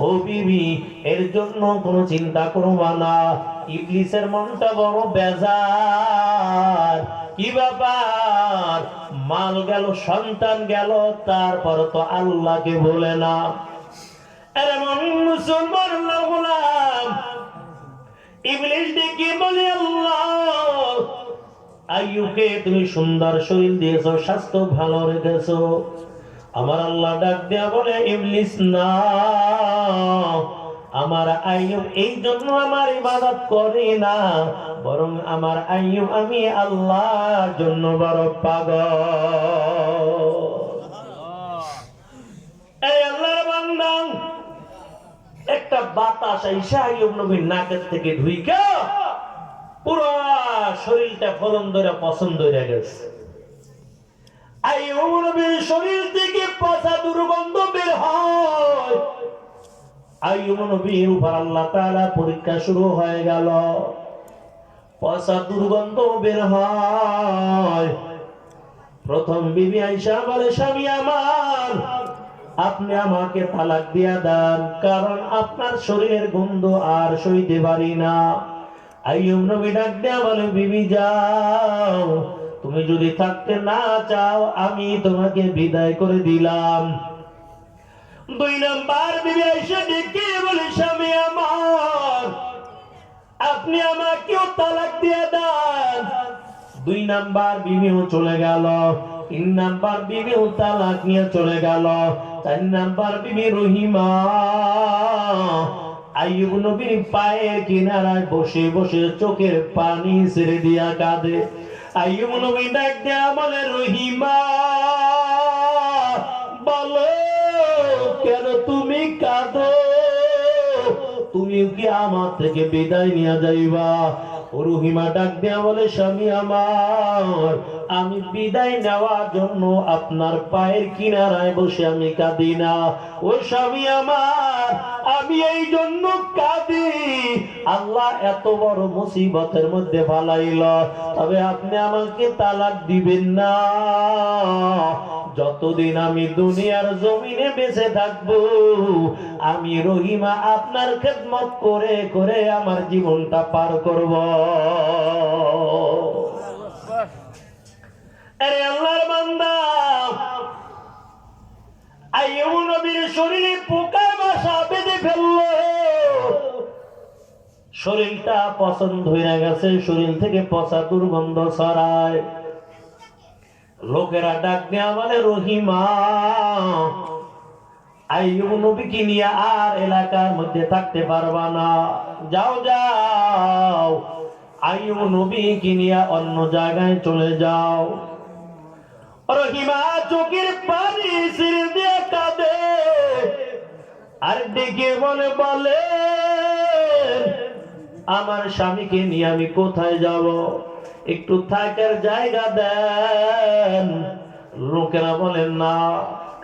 ও বিবি, এর জন্য কোনো চিন্তা করবা না। ইবলিসের মনটা বড় বেজার, কি ব্যাপার, মাল গেল, সন্তান গেল, তারপর তো আল্লাহকে বলে না। আরে মুসলমান গোলাম, ইবলিস ডেকে বলে, আল্লাহ আইয়ুবকে তুমি সুন্দর শরীর দিয়েছো, স্বাস্থ্য ভালো রেখেছো, আমার আল্লাহ ডাক দেয়া বলে, ইবলিস না, আমার আইয়ুব এই জন্য আমার ইবাদত করে না, বরং আমার আইয়ুব আমি আল্লাহর জন্য বড় পাগল। এই আল্লাহর বান্দা, একটা বাতাস আইসা আইয়ুব নবীর নাকের থেকে ঢুইকা পুরো শরীরটা ফলন ধরে পছন্দ হয়ে গেছে। আইয়ুব নবীর শরীর থেকে পচা দুর্গন্ধ বের হয়। আইয়ুব নবীর উপর আল্লাহ তাআলা পরীক্ষা শুরু হয়ে গেল, পচা দুর্গন্ধ বের হয়। প্রথম বিবি আয়েশা বলে, স্বামী আমার, আপনি আমাকে তালাক দিয়া দেন, কারণ আপনার শরীরের গন্ধ আর সইতে পারি না। আইয়ুব নবী ডাক দেয়া বলে, বিবি যাও, তুমি যদি থাকতে না চাও আমি তোমাকে বিদায় করে দিলাম। দুই নাম্বার বিবি আয়েশা ডেকে বলে, স্বামী আমার, আপনি আমাকেও তালাক দিয়ে দেন। দুই নাম্বার বিবিও চলে গেল, তিন নাম্বার বিবিও তালাক নিয়ে চলে গেল, চার নাম্বার বিবি রহিমা আইয়ুব নবীর পায়ের কিনারায় বসে বসে চোখের পানি ছেড়ে দিয়া কাঁদে। আইয়ুব নবী ডাক দেয়া বলে, রহিমা বলো কেন তুমি কাঁদো? তুমি কি আমার থেকে বিদায় নিয়ে যাইবা? রহিমা ডাক দেয়া বলে, স্বামী আমার, আমি বিদায় নেওয়ার জন্য আপনার পায়ের কিনারায় বসে আমি কাঁদি না। ও স্বামী আমার, আমি এই জন্য কাঁদি, আল্লাহ এত বড় মুসিবতের মধ্যে ফালাইল, তবে আপনি আমাকে তালাক দিবেন না। যতদিন আমি দুনিয়ার জমিনে বেঁচে থাকবো, আমি রহিমা আপনার খেদমত করে করে আমার জীবনটা পার করব। আরে আল্লাহর বান্দা, আইয়ুব নবীর শরীরে পোকা বাসা বেঁধে ফেললো, শরীরটা পছন্দ হয়ে গেছে, শরীর থেকে পচা দুর্গন্ধ ছড়ায়। লোকেরা ডাক দেয়া বলে, রহিমা আইয়ুব নবীকে নিয়ে আর এলাকার মধ্যে থাকতে পারবা না, যাও যাও আইয়ুব নবীকে নিয়ে অন্য জায়গায় চলে যাও। রহিমা চোখের পানি ছেড়ে দিয়ে কাঁদে আর ডেকে বলে, বলে আমার স্বামীকে নিয়ে আমি কোথায় যাব? একটু থাকার জায়গা দেন। লোকেরা বলেন না,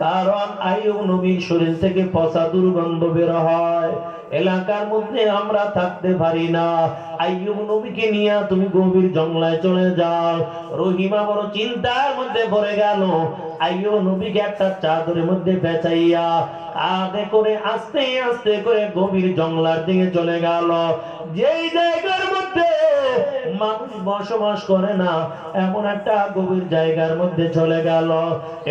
কারণ আইয়ুব নবীর শরীর থেকে পচা দুর্গন্ধ বের হয়, এলাকার মধ্যে আমরা থাকতে পারি না, আইয়ুব নবীকে নিয়ে তুমি গভীর জঙ্গলায় চলে যাও। রহিমা বড় চিন্তার মধ্যে পড়ে গেল। আইয়ুব নবীকে একটা চাদরের মধ্যে পেঁচাইয়া কাঁধে করে আস্তে আস্তে করে গভীর জঙ্গলার দিকে চলে গেল, যেই জায়গার মধ্যে মানুষ বসবাস করে না, এমন একটা গভীর জায়গার মধ্যে চলে গেল।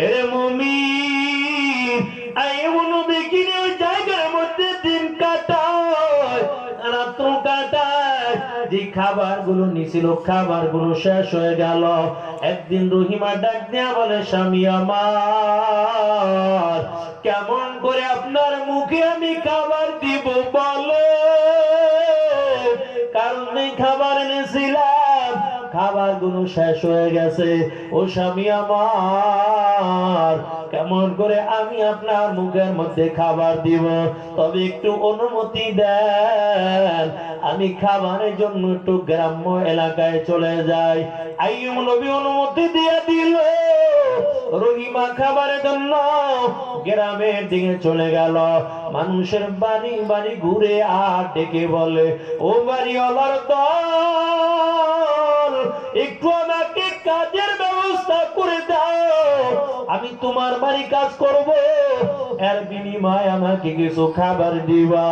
এরে মুমিন, আইয়ুব নবীকে নিয়ে ওই জায়গার মধ্যে দিন কাটায়, রাত্র কাটায়। যে খাবারগুলো নিছিল, খাবারগুলো শেষ হয়ে গেল। একদিন রহিমা ডাক দেয়া বলে, স্বামী আমার, কেমন করে আপনার মুখে আমি খাবার দিব বলো? কারণ এই খাবার এনেছিলাম, খাবারগুলো শেষ হয়ে গেছে। ও স্বামী আমার, কেমন করে আমি আপনার মুখের মধ্যে খাবার দিব? তবে একটু অনুমতি দেন, আমি খাবারের জন্য একটু গ্রাম্য এলাকায় চলে যাই। আইয়ুব নবী অনুমতি দিয়ে দিল। রহিমা খাবারের জন্য গ্রামের দিকে চলে গেল। মানুষের বাড়ি বাড়ি ঘুরে আর ডেকে বলে, ও বাড়িওয়ালার দল, একটু আমাকে কাজের ব্যবস্থা করে দাও, আমি তোমার বাড়ি কাজ করব, এর বিনিময়ে আমাকে কিছু খাবার দিবা।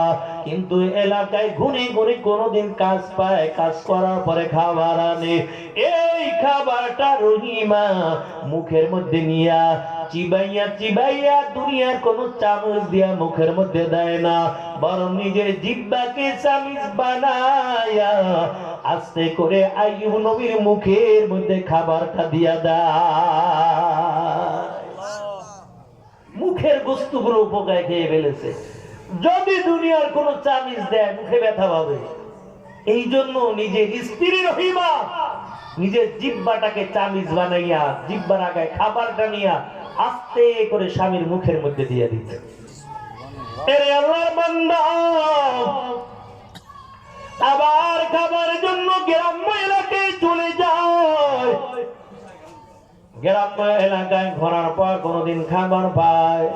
কিন্তু এলাকায় ঘুরে ঘুরে কোনোদিন কাজ পায়, কাজ করার পরে খাবার আনে। এই খাবারটা রহিমা মুখের মধ্যে নিয়া চিবাইয়া চিবাইয়া দুনিয়ার কোন চামচ দিয়া মুখের মধ্যে দেয় না, বরং নিজের জিহ্বাকে চামচ বানায়া আস্তে করে আইয়ুব নবীর মুখের মধ্যে খাবারটা দিয়া দেয়। মুখের বস্তুগুলো উপকায় খেয়ে ফেলেছে। যদি দুনিয়ার কোন চামিচ দেয় মুখে ব্যথা পাবে, এই জন্য নিজের স্ত্রী রহিমা নিজের জিহ্বাটাকে চামিচ বানাইয়া জিহ্বার আগায় খাবারটা নিয়া আস্তে করে স্বামীর মুখের মধ্যে দিয়ে দিতে। এরে আল্লাহর বান্দা, আবার খাবারের জন্য গ্রাম্য এলাকায় চলে যায়। গ্রাম্য এলাকায় ঘোরার পর কোনদিন খাবার পায়,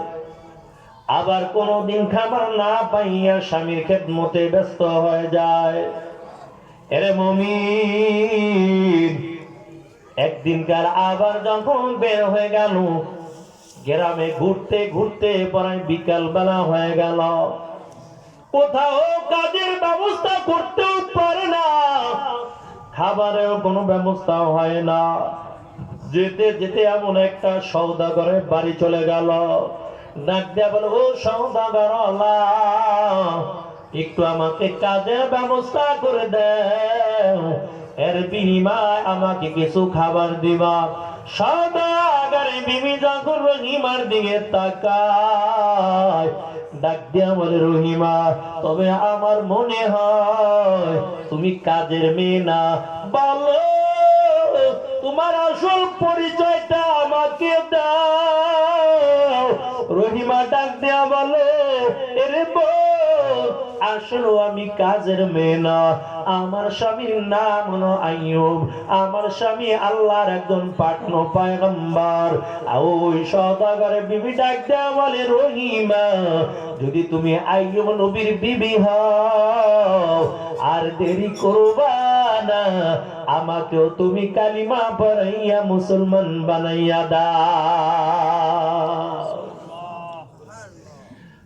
আবার কোনদিন খাবার না পাইয়া স্বামীর খেদমতে ব্যস্ত হয়ে যায়। এরে মুমিন, একদিনকার আবার যখন বের হয়ে গেল গ্রামে ঘুরতে ঘুরতে প্রায় বিকাল বেলা হয়ে গেল, কোথাও কাজের ব্যবস্থা করতেও পারে না, খাবারের কোনো ব্যবস্থা হয় না। যেতে যেতে এমন একটা সওদাগরের বাড়ি চলে গেল। ডাক দেয়া বলে, ও সওদাগর, একটু আমাকে কাজের ব্যবস্থা করে দেও, এর বিনিময়ে আমাকে কিছু খাবার দিবা। সওদাগরের বিবি যখন রহিমার দিকে তাকায়, ডাক দিয়া বলে রহিমা তবে আমার মনে হয় তুমি কাজের মেয়ে না, বলো তোমার আসল পরিচয়টা আমাকে দাও। রহিমা ডাক দেয়া বলে এরে বোন, আসলে আমি কাজের মেয়ে না, আমার স্বামীর নাম হলো আইয়ুব, আমার স্বামী আল্লাহর একজন পাঠানো পয়গম্বর। ওই সওদাগরের বিবি ডাক দেয়া বলে রহিমা যদি তুমি আইয়ুব নবীর বিবি হও আর দেরি করবা না, আমাকেও তুমি কালিমা পড়াইয়া মুসলমান বানাইয়া দাও।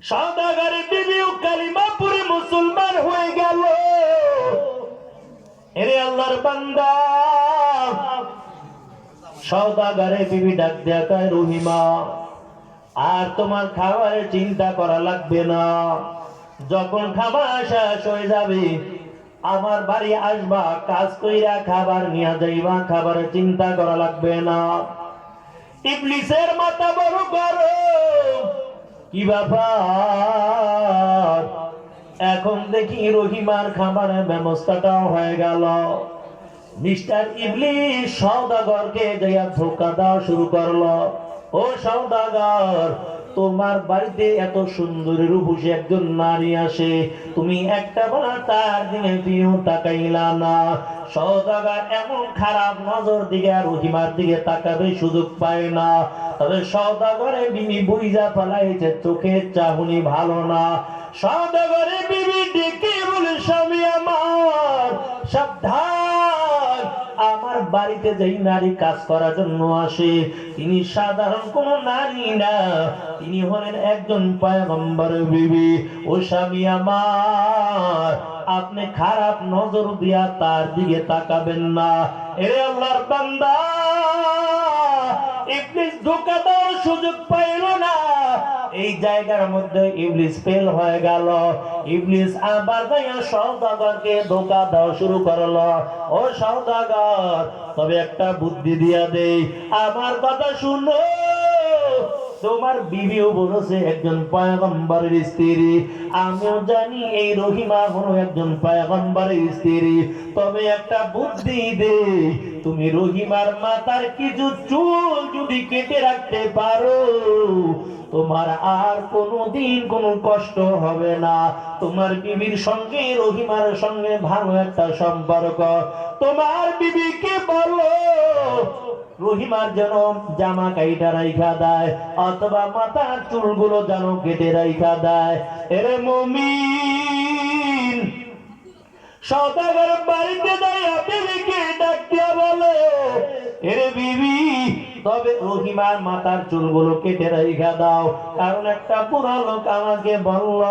সওদাগরের বিবিও কালিমা পড়ে মুসলমান হয়ে গেল। এরে আল্লাহর বান্দা, সওদাগরের বিবি ডাক দেয়া কয় রহিমা আর তোমার খাবারের চিন্তা করা লাগবে না, যখন খাবার শেষ হয়ে যাবে আমার বাড়ি আসবা, কাজ কইরা খাবার নিয়ে যাইবা, খাবারের চিন্তা করা লাগবে না। ইবলিসের মাথা বড় গরম, কি ব্যাপার, এখন দেখি রহিমার খাবারের ব্যবস্থাটাও হয়ে গেল। মিস্টার ইবলিস সওদাগরকে যাইয়া ধোঁকা দেওয়া শুরু করলো। ও সওদাগর, তোমার বাড়িতে এত সুন্দর রূপসী একজন নারী আসে, তুমি একটা বার তার দিকে দিয়েও তাকাইলা না। সওদাগর এমন খারাপ নজর দিকে রহিমার দিকে তাকাবে সুযোগ পায় না। তবে সওদাগরের বিবি বুইজা ফেলাইছে চোখের চাহনি ভালো না। সওদাগরের বিবি ডেকে বলে স্বামী আমার সাবধান, আমার বাড়িতে যেই নারী কাজ করার জন্য আসে তিনি সাধারণ কোন নারী না, তিনি হলেন একজন পয়গম্বরের বিবি। ও স্বামী আমার, আপনি খারাপ নজর দিয়া তার দিকে তাকাবেন না। এরে আল্লাহর বান্দা, ইবলিস ধোঁকা দেওয়ার সুযোগ পাইল না। এই জায়গার মধ্যে ইবলিস ফেল হয়ে গেল। ইবলিস আবার যাইয়া সওদাগরকে ধোঁকা দেওয়া শুরু করলো। ও সওদাগর, তবে একটা বুদ্ধি দিয়া দেই, আমার কথা শুনো। তোমার বিবিও বলেছে একজন পয়গম্বরের স্ত্রী, আমিও জানি এই রহিমা হলো একজন পয়গম্বরের স্ত্রী, তবে একটা বুদ্ধি দে, তুমি রহিমার মাথার কিছু চুল যদি কেটে রাখতে পারো তোমার আর কোনোদিন কোনো কষ্ট হবে না। তোমার বিবির সঙ্গে রহিমার সঙ্গে ভালো একটা সম্পর্ক। তোমার বিবিকে বলো রহিমার যেন জামা কাইটা রাইখা দেয়, অথবা মাথার চুলগুলো যেন কেটে রাইখা দেয়। এরে মুমিন, সওদাগর বাড়িতে দাঁড়িয়ে বিবিকে ডাক দিয়া বলে এরে বিবি, তবে রহিমার মাথার চুলগুলো কেটে রাইখা দাও, কারণ একটা বুড়া লোক আমাকে বলল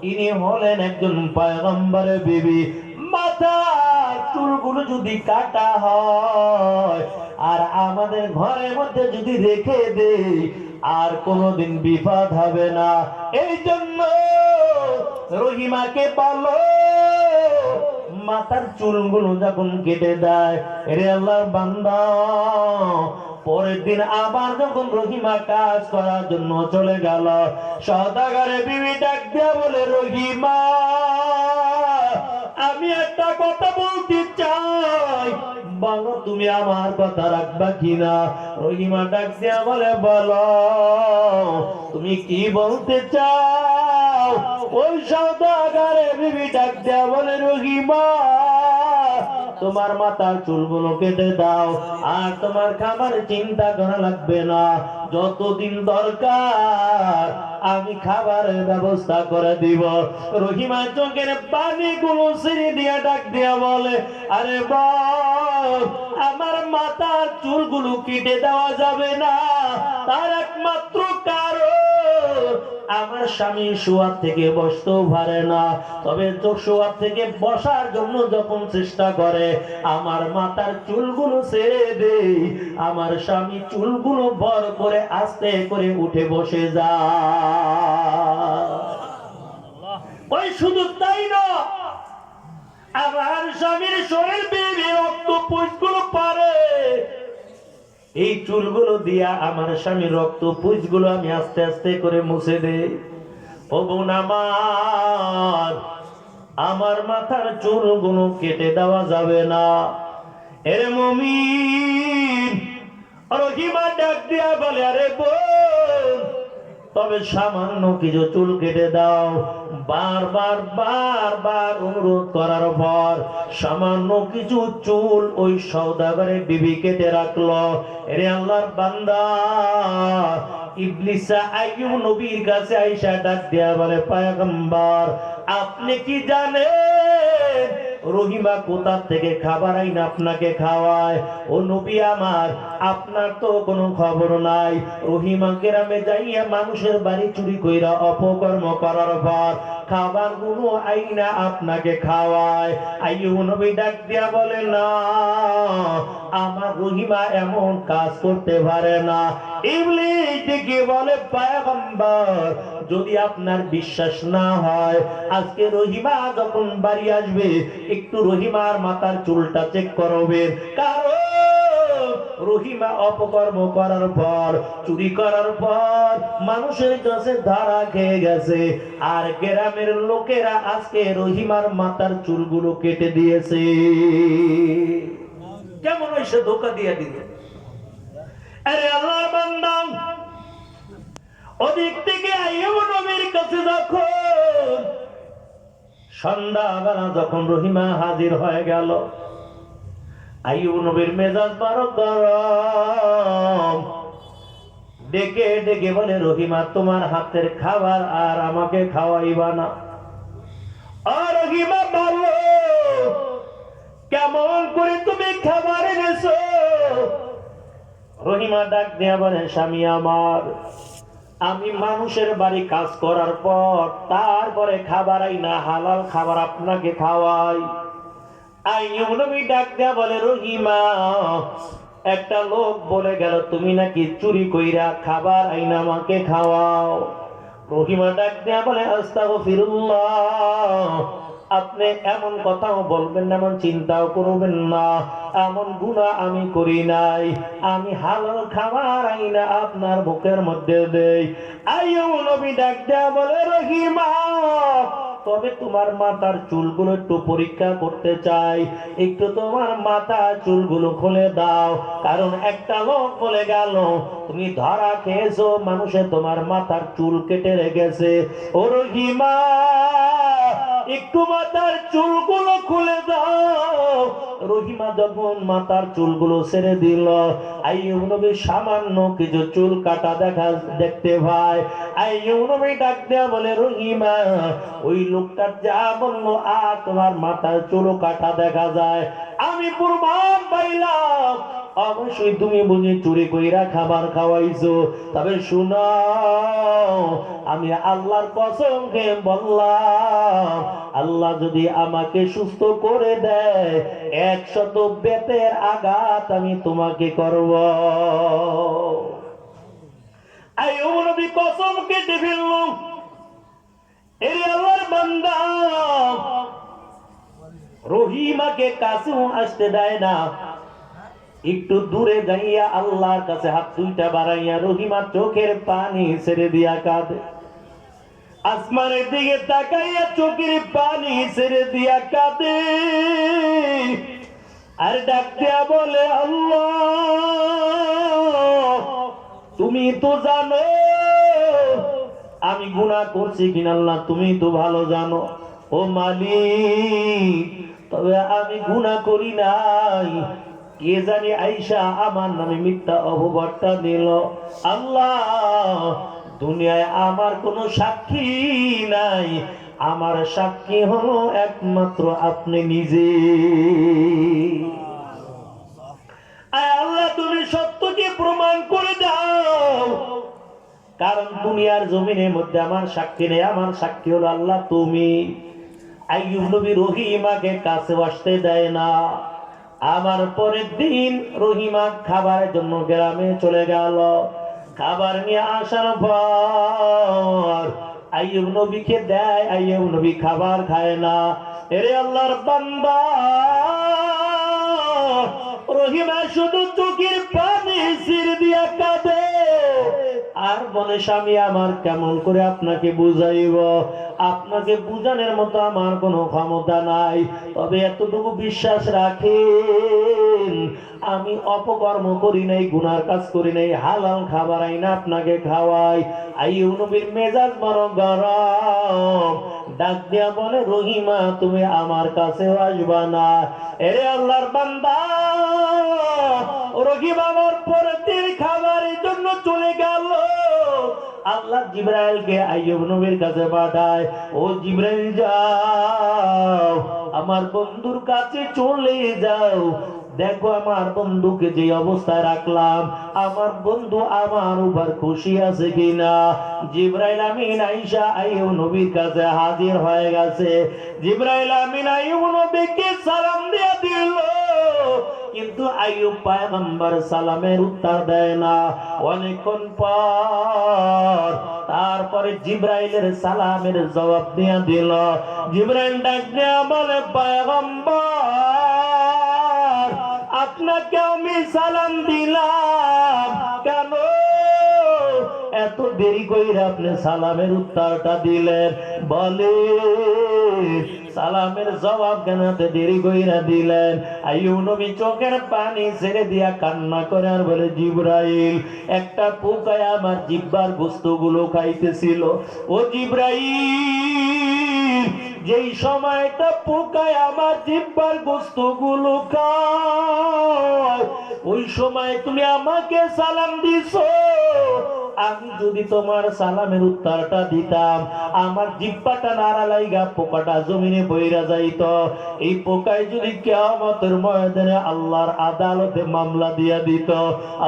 ইনি হলেন একজন পয়গম্বরের বিবি, মাথার চুলগুলো যদি কাটা হয় আর আমাদের ঘরের মধ্যে যদি রেখে দেই আর কোনোদিন বিপদ হবে না। এই জন্য রহিমাকে বলো মাথার চুলগুলো যখন কেটে দেয়। এরে আল্লাহর বান্দা, পরের দিন আবার যখন রহিমা কাজ করার জন্য চলে গেল, সওদাগরের বিবি ডাক দিয়া বলে রহিমা, আমি একটা কথা বলতে চাই, বলো তুমি আমার কথা রাখবা কিনা। রহিমা ডাক দিয়া বলে বলো তুমি কি বলতে চাও। ওই সওদাগরের বিবি ডাক দিয়া বলে রহিমা, তোমার মাথার চুলগুলো কেটে দাও আর তোমার খাবার চিন্তা করা লাগবে না, যতদিন দরকার আমি খাবারের ব্যবস্থা করে দিব। রহিমা চোখের পানিগুলো ছেড়ে দিয়া ডাক দিয়া বলে আরে বাপ, আমার মাথার চুলগুলো কেটে দেওয়া যাবে না, তার একমাত্র কারণ আমার স্বামী শোয়ার থেকে বসতেও পারে না, তবে তো শোয়ার থেকে বসার জন্য যখন চেষ্টা করে আমার মাথার চুলগুলো ছেড়ে দেই, আমার স্বামী চুলগুলো ভর করে আস্তে করে উঠে বসে যায়। ওই শুধু তাই না, আমার স্বামীর শরীর বেয়ে রক্ত পুষ্পগুলো পারে, এই চুলগুলো দিয়া আমার স্বামী রক্ত পুঁজগুলো আমি আস্তে আস্তে করে মুছে দেই। ও বোন আমার মাথার চুলগুলো কেটে দেওয়া যাবে না। এর মুমিন রহিমা ডাক দিয়া বলে, আরে বোন, তবে সামান্য কিছু চুল কেটে দাও। বারবার বারবার অনুরোধ করার পর সামান্য কিছু চুল ওই সওদাগরের বিবি কেটে রাখলো। এরে আল্লাহর বান্দা, ইবলিসা আইয়ুব নবীর কাছে আয়েশা ডাক দিয়া বলে, পয়গম্বর আপনি কি জানেন রহিমা কোথা থেকে খাবার আইন আপনাকে খাওয়ায়? ও নবী আমার, আপনার তো কোনো খবর নাই। রহিমা গ্রামে যাইয়া মানুষের বাড়ি চুরি কইরা অপকর্ম করার পর খাবার গুলো আইনা আপনাকে খাওয়ায়। আইয়ুব নবী ডাক দিয়া বলে, না, আমার রহিমা এমন কাজ করতে পারে না। ইবলিস ডেকে বলে, পয়গম্বর যদি আপনার বিশ্বাস না হয়, আজকে রহিমা যখন বাড়ি আসবে একটু রহিমার মাথার চুলটা চেক করবেন। কারণ রহিমা অপকর্ম করার পর, চুরি করার পর মানুষের কাছে ধরা খেয়ে গেছে, আর গ্রামের লোকেরা আজকে রহিমার মাথার চুলগুলো কেটে দিয়েছে। কেমন হয়েছে? ধোকা দিয়ে দিল। আরে আল্লাহর বান্দা, ওদিক থেকে আইয়ুব নবীর কাছে যখন সন্ধ্যাবেলা যখন রহিমা হাজির হয়ে গেল, আইয়ুব নবীর মেজাজ বড় গরম। ডেকে ডেকে বলে, রহিমা তোমার হাতের খাবার আর আমাকে খাওয়াইবা না? আর রহিমা বলো, কেমন করে তুমি খাবার এনেছো? রহিমা ডাক দিয়া বলে, স্বামী আমার, আমি মানুষের বাড়ি কাজ করার পর তারপরে খাবার আইনা হালাল খাবার আপনাকে খাওয়াই। আইয়ুব নবী ডাক দিয়া বলে, রহিমা, একটা লোক বলে গেল তুমি নাকি চুরি কইরা খাবার আইনা আমাকে খাওয়াও। রহিমা ডাক দিয়া বলে, আস্তাগফিরুল্লাহ, আপনি এমন কথাও বলবেন না, এমন চিন্তাও করবেন না, এমন গুনাহ আমি করি নাই। আমি হালাল খাবার আইনা আপনার বুকের মধ্যে দেই। আইয়ুব নবী ডাক দিয়া বলে, রহিমা, তবে তোমার মাথার চুলগুলো একটু পরীক্ষা করতে চাই, একটু তোমার মাথার চুলগুলো খুলে দাও। কারণ একটা লোক বলে গেল তুমি ধরা খেয়েছো, মানুষে তোমার মাথার চুল কেটে রেখেছে। ও রহিমা, একটু মাথার চুলগুলো খুলে দাও। রহিমা যখন মাথার চুলগুলো ছেড়ে দিল, আইয়ুব নবী সামান্য কিছু চুল কাটা দেখতে পায়। আইয়ুব নবী ডাক দেয়া বলে, রহিমা, ওই লোকটা যা বললো আর তোমার মাথার চুল কাটা দেখা যায়, আমি প্রমাণ পাইলাম অবশ্যই তুমি বুঝি চুরি কইরা খাবার খাওয়াইছো। তবে শুনো, আমি আল্লাহর কসম খেয়ে বললাম, আল্লাহ যদি আমাকে সুস্থ করে দেয় 100 বেতের আঘাত আমি তোমাকে করব। আইয়ুব নবী কসম কেটে ফেলল। এই আল্লাহর বান্দা রহিমাকে কাছেও আসতে দেয় না। একটু দূরে যাইয়া আল্লাহর কাছে হাত দুইটা বাড়াইয়া রহিমা চোখের পানি ছেড়ে দিয়া কাঁদে। আসমানের দিকে তাকাইয়া চোখের পানি ছেড়ে দিয়া কাঁদে, আর ডাক দিয়া বলে, আল্লাহ, তুমি তো জানো আমি গুনাহ করছি কিনা। আল্লাহ, তুমি তো ভালো জানো। ও মালিক, তবে আমি গুনাহ করি নাই। কে জানি আয়েশা আমার নামে মিথ্যা অপবাদটা দিল। আল্লাহ, দুনিয়ায় আমার কোনো সাক্ষী নাই, আমার সাক্ষী হলো একমাত্র আপনি নিজে। আল্লাহ, তুমি সত্যকে প্রমাণ করে দাও, কারণ দুনিয়ার জমিনের মধ্যে আমার সাক্ষী নেই, আমার সাক্ষী হলো আল্লাহ তুমি। আইয়ুব নবী রহিমাকে কাছে আসতে দেয় না। আমার পরের দিন রহিমা খাবারের জন্য গ্রামে চলে গেল। খাবার নিয়ে আসার পর আইয়ুব নবীকে দেয়, আইয়ুব নবী খাবার খায় না। এরে আল্লাহর বান্দা, রহিমা শুধু চোখের পানি আর বলে স্বামী আমার কেমন করে আপনাকে বুঝাইব, আপনাকে বুঝানোর মতো আমার কোনো ক্ষমতা নাই, তবে এতটুকু বিশ্বাস রাখেন আমি অপকর্ম করি নাই, গুনার কাজ করি নাই, হালাল খাবার আইনা আপনাকে খাওয়াই। আইয়ুব নবীর মেজাজ বড় গরম, ডাক দিয়া বলে রহিমা তুমি আমার কাছে আসবা না। এরে আল্লাহর বান্দা, রহিম আমার পরের খাবারের জন্য চলে গেল। আল্লাহ জিবরাইলকে আইয়ুব নবীর কাছে পাঠায়, ও জিবরাইল যাও আমার বন্ধুর কাছে চলে যাও, দেখো আমার বন্ধুকে যে অবস্থায় রাখলাম আমার বন্ধু আমার উপর খুশি আছে কিনা। জিবরাইল আমিন আয়েশা আইয়ুব নবীর কাছে হাজির হয়ে গেছে। জিবরাইল আমিন আইয়ুব নবীকে সালাম দিয়ে দিল, কিন্তু আইয়ুব পয়গম্বর সালামের উত্তর দেয় না। অনেকক্ষণ পর তারপরে জিবরাইলের সালামের জবাব দিয়ে দিল। জিবরাইল ডাক দিয়া বলে পয়গম্বর আপনাকে আমি সালাম দিলাম, কেন এত দেরি কইরা আপনি সালামের উত্তরটা দিলেন? বলে সালামের জবাব কেন দেরি কইরা দিলেন? আইয়ুব নবী চোখের পানি ছেড়ে দিয়া কান্না করে আর বলে জিবরাইল একটা পোকায় আমার জিহ্বার গোশতগুলো খাইতেছিল। ও জিবরাইল যেই সময়টা পোকায় আমার জিহ্বার গোশতগুলো খায় ওই সময় তুমি আমাকে সালাম দিছো, আমি যদি তোমার সালামের উত্তরটা দিতাম আমার জিহ্বাটা নাড়া লাইগা পোকাটা জমিনে পইরা যাইত। এই পোকায় যদি কিয়ামতের ময়দানে আল্লাহর আদালতে মামলা দিয়া দিত,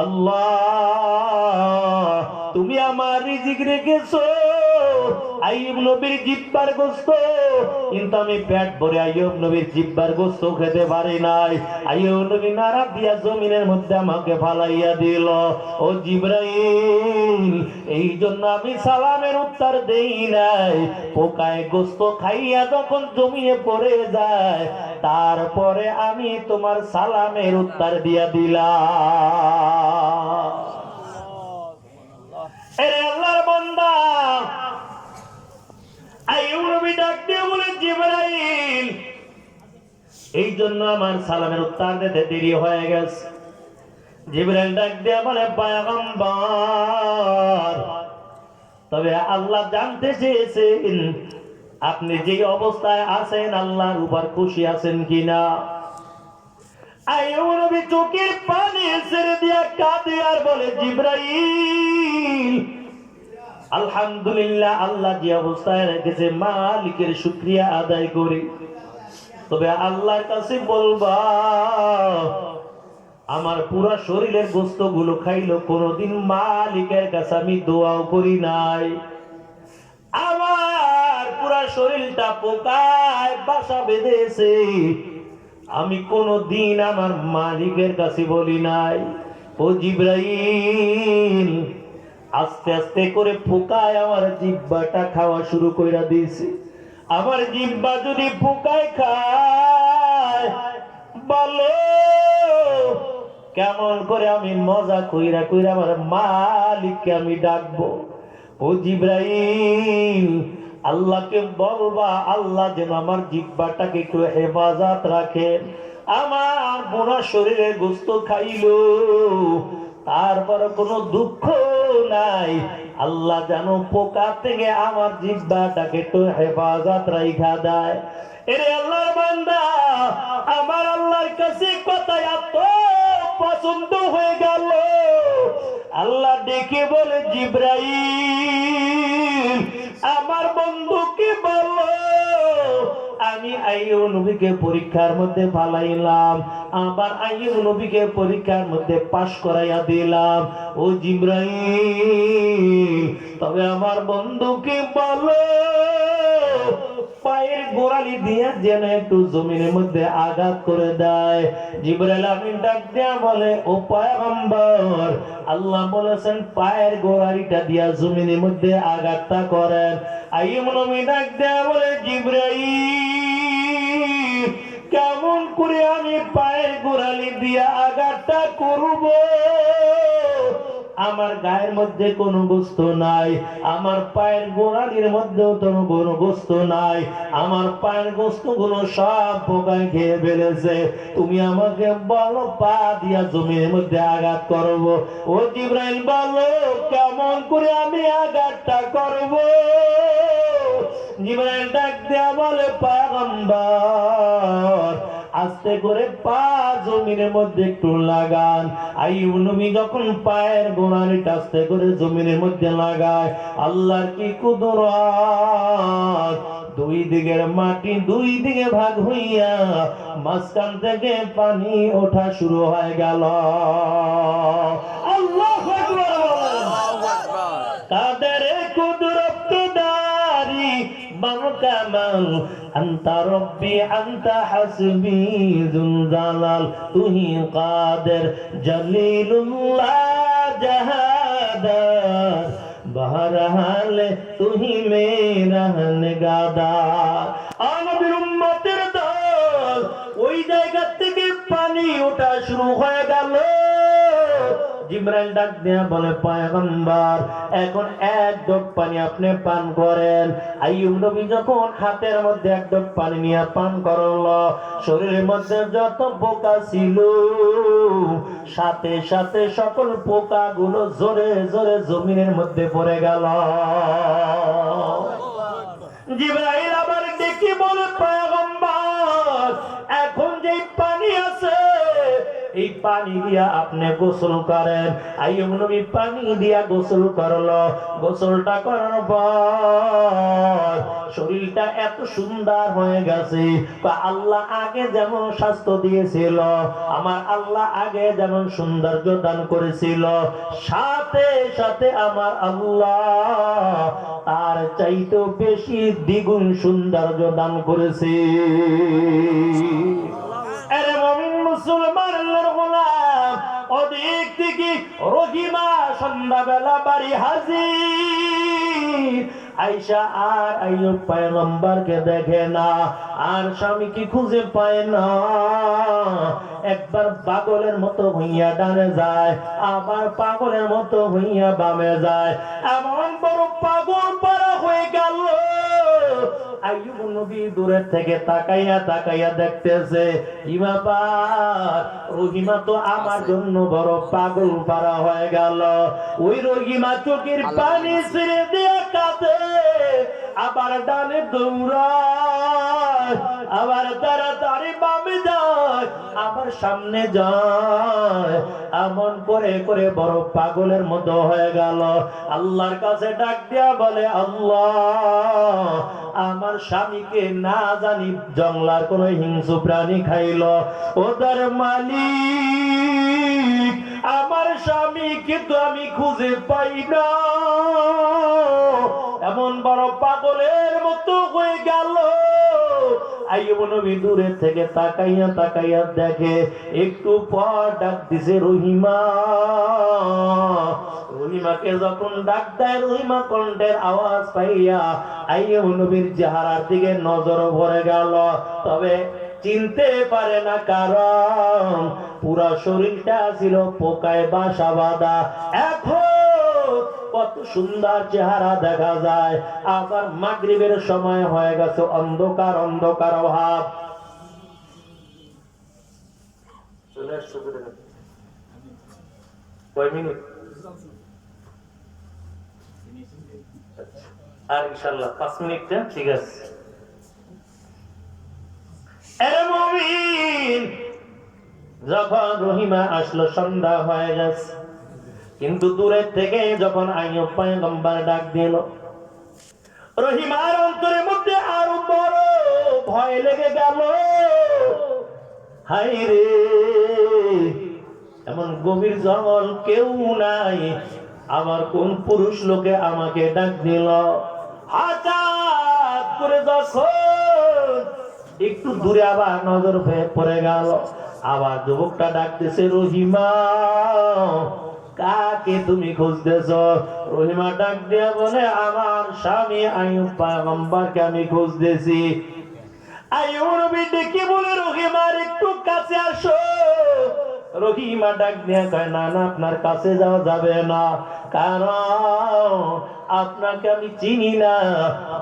আল্লাহ তুমি আমার রিজিক রেখেছো আইয়ুব নবীর জিহ্বার গোশত, কিন্তু আমি পেট ভরে আইয়ুব নবীর জিহ্বার গোশত খেতে পারি নাই। আইয়ুব নবী নাড়া দিয়া জমিনের মধ্যে আমাকে ফালাইয়া দিল। ও জিবরাইল এই জন্য আমি সালামের উত্তর দেই নাই। পোকায় গোশত খাইয়া যখন জমিয়ে পড়ে যায় তারপরে আমি তোমার সালামের উত্তর দিয়া দিলাম। এরে আল্লাহর বান্দা, আইয়ুব নবী ডাক দিয়ে বলে জিবরাইল এই জন্য আমার সালামের উত্তর দিতে দেরি হয়ে গেছে। জিবরাইল ডাক দিয়ে বলে পয়গম্বর তবে আল্লাহ জানতে চেয়েছেন আপনি যে অবস্থায় আছেন আল্লাহর উপর খুশি আছেন কিনা। আইয়ুব নবী চোখের পানি ছেড়ে দিয়া কাঁদে আর বলে জিবরাইল আলহামদুলিল্লাহ আল্লাহ যে অবস্থায় রেখেছে মালিকের শুকরিয়া আদায় করি, তবে আল্লাহর কাছে বলবা আমার পুরো শরীরের গোশত গুলো খাইলো কোনদিন মালিকের কাছে আমি দোয়াও করি নাই, আমার পুরো শরীরটা পোকায় বাসা বেঁধেছে আমি কোনদিন আমার মালিকের কাছে বলি নাই। ও জিবরাইল আস্তে আস্তে করে পোকায় আমার জিহ্বাটা খাওয়া শুরু কইরা দিয়েছে। আমার জিহ্বা যদি পোকায় খায় বলো কেমন করে আমি মজা কইরা কইরা আমার মালিককে আমি ডাকবো। ও জিবরাইল আল্লাহকে বলবা আল্লাহ যেন আমার জিহ্বাটাকে একটু হেফাজত রাখেন। আমার পুরো শরীরে গোশত খাইলো তারপর কোনো দুঃখ নাই, আল্লাহ যেন পোকা থেকে আমার জিহ্বাটাকে একটু হেফাজত রাইখা দেয়। এরে আল্লাহর বান্দা আমার আল্লাহর কাছে কথা এত পছন্দ হয়ে গেল, আল্লাহ ডেকে বলে জিবরাইল আমার বন্ধুকে বলো আমি আইয়ুব নবীকে পরীক্ষার মধ্যে ফালাইলাম, আবার আইয়ুব নবীকে পরীক্ষার মধ্যে পাশ করাইয়া দিলাম। ও জিবরাইল তবে আমার বন্ধুকে বলো পায়ের গোড়ালি দিয়ে যেন একটু জমিনের মধ্যে আঘাত করে দেয়। জিবরাইল আমিন ডাক দিয়া বলে ও পয়গম্বর আল্লাহ বলেছেন পায়ের গোড়ালিটা দিয়া জমিনের মধ্যে আঘাতটা করেন। আইয়ুব নবী ডাক দিয়া বলে জিবরাইল কেমন করে আমি পায়ের গোড়ালি দিয়া আঘাতটা করব? আমার গায়ের মধ্যে কোনো গোস্ত নাই, আমার পায়ের গোড়ালির মধ্যেও কোনো গোস্ত নাই, আমার পায়ের গোস্তগুলো সব পোকায় খেয়ে ফেলেছে। তুমি আমাকে বলো পা দিয়া জমির মধ্যে আঘাত করব। ও জিবরাইল বলো কেমন করে আমি আঘাতটা করব? জিবরাইল ডাক দেয়া বলে পয়গম্বর আস্তে করে পা জমিনের মধ্যে একটু লাগান। আইয়ুব নবী যখন পায়ের গোড়ালিটা আস্তে করে জমিনের মধ্যে লাগায়, আল্লাহর কি কুদরত! দুই দিকের মাটি দুই দিকে ভাগ হইয়া মাঝখান থেকে পানি ওঠা শুরু হয়ে গেল। আল্লাহু আকবার! কাদের কুদরত দারি বামকামাল আনতা রব্বি আনতা হাসবি যুল জালাল তুহি কাদের জলিলুল্লাহ জাহাদার বহরহাল তুহি মেরা নিগাদার। নবীর উম্মতের দল ওই জায়গা থেকে পানি ওঠা শুরু হয়ে গেল। জিবরাইল ডাক দেয়া বলে পয়গম্বর এখন এক ঢোক পানি আপনি পান করেন। আইয়ুব নবী যখন হাতের মধ্যে এক ঢোক পানি নিয়ে পান করলো, শরীরের মধ্যে যত পোকা ছিল সাথে সাথে সকল পোকাগুলো জোরে জোরে জমিনের মধ্যে পড়ে গেল। জিবরাইল আবার দেখি বলে পয়গম্বর এখন যে পানি আছে এই পানি দিয়া আপনি গোসল করেন। আইয়ুব নবী পানি দিয়া গোসল করলো। গোসলটা করার পর শরীরটা এত সুন্দর হয়ে গেছে, আল্লাহ আগে যেমন স্বাস্থ্য দিয়েছিল, আমার আল্লাহ আগে যেমন সৌন্দর্য দান করেছিল, সাথে সাথে আমার আল্লাহ তার চাইতেও বেশি দ্বিগুণ সৌন্দর্য দান করেছে। আরে মুমিন মুসলমান আল্লাহর গোলাম, ওদিক থেকে রহিমা সন্ধ্যাবেলা বাড়ি হাজির। আয়েশা আর আইয়ুব পয়গম্বরকে দেখে না, আর স্বামীকে খুঁজে পায় না। একবার পাগলের মতো হইয়া ডানে যায়, আবার পাগলের মতো হইয়া বামে যায়, এমন বড় পাগল পারা হয়ে গেল। আইয়ুব নবী দূরের থেকে তাকাইয়া তাকাইয়া দেখতেছে কি ব্যাপার, রহিমা তো আমার জন্য বড় পাগল পারা হয়ে গেল। ওই রহিমা চোখের পানি ছেড়ে দিয়ে কাঁদে, আবার ডানে দৌড়ায়, আবার তাড়াতাড়ি বামে যায়, আবার সামনে যায়, এমন করে করে বড় পাগলের মতো হয়ে গেল। আল্লাহর কাছে ডাক দিয়া বলে আল্লাহ আমার স্বামীকে না জানি জঙ্গলার কোন হিংস্র প্রাণী খাইল, ওদের মালিক আমার স্বামীকে তো আমি খুঁজে পাই না। এমন বড় পাগলের মতো হয়ে গেল। আইয়ুব নবী দূরে থেকে তাকাইয়া তাকাইয়া দেখে, একটু পর ডাক দিছে রহিমা। রহিমাকে যখন ডাক দেয়, রহিমা কণ্ঠের আওয়াজ পাইয়া আইয়ুব নবীর চেহারার দিকে নজর ভরে গেল, তবে চিনতে পারে না, কারণ পুরা শরীরটা ছিল পোকায় বাসা বাঁধা। এখন কত সুন্দর চেহারা দেখা যায়। আবার মাগরিবের সময় হয়ে গেছে, অন্ধকার অন্ধকার ভাব। কয় মিনিট? আর ইনশাআল্লাহ 5 মিনিট, ঠিক আছে। আরে মুমিন, যখন রহিমা আসলো সন্ধ্যা হয়ে গেছে, কিন্তু দূরের থেকে যখন আইয়ুব পয়গম্বর ডাক দিল, রহিমার অন্তরের মধ্যে আরো বড় ভয় লেগে গেল। হায় রে, এমন গভীর জঙ্গল কেউ নাই, আমার কোন পুরুষ লোকে আমাকে ডাক দিল। হঠাৎ করে যখন একটু দূরে আবার নজর পড়ে গেল, আবার যুবকটা ডাকতেছে রহিমা, কাকে তুমি খুঁজতেছ? রহিমা ডাক দিয়া বলে আমার স্বামী আইয়ুব পয়গম্বরকে আমি খুঁজতেছি। আইয়ুব নবী ডেকে বলে রহিমার একটু কাছে আসো। রহিমা ডাক দিয়ে কয়, না না, আপনার কাছে যাওয়া যাবে না, কারণ আপনাকে আমি চিনি না,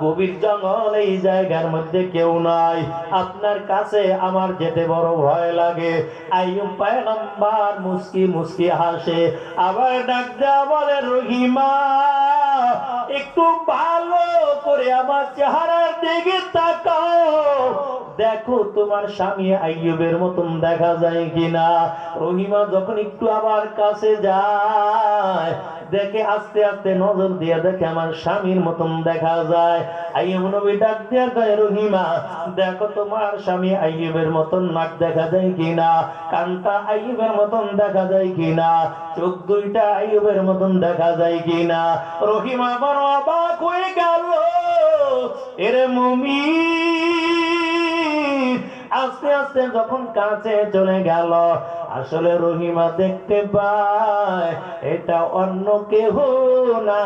গভীর জঙ্গল, এই জায়গার মধ্যে কেউ নাই, আপনার কাছে আমার যেতে বড় ভয় লাগে। আইয়ুব পয়গম্বর মুস্কি মুস্কি হাসে, আবার ডাক দেয়া বলে, রহিমা একটু ভালো করে আমার চেহারার দিকে তাকাও, দেখো তোমার স্বামী আইয়ুবের মতন দেখা যায় কিনা। রহিমা যখন একটু আবার কাছে যায়, দেখে আস্তে আস্তে নজর দিয়ে দেখে আমার স্বামীর মতন দেখা যায়। আইয়ুব নবী ডাক দিয়ে কয়, রহিমা দেখো তোমার স্বামী আইয়ুবের মতন নাক দেখা যায় কিনা, কানটা আইয়ুবের মতন দেখা যায় কিনা, চোখ দুইটা আইয়ুবের মতন দেখা যায় কিনা। রহিমা বড় অবাক হয়ে গেল, এরে মুমিন, আস্তে আস্তে যখন কাছে চলে গেল, আসলে রহিমা দেখতে পায় এটা অন্য কেহ না,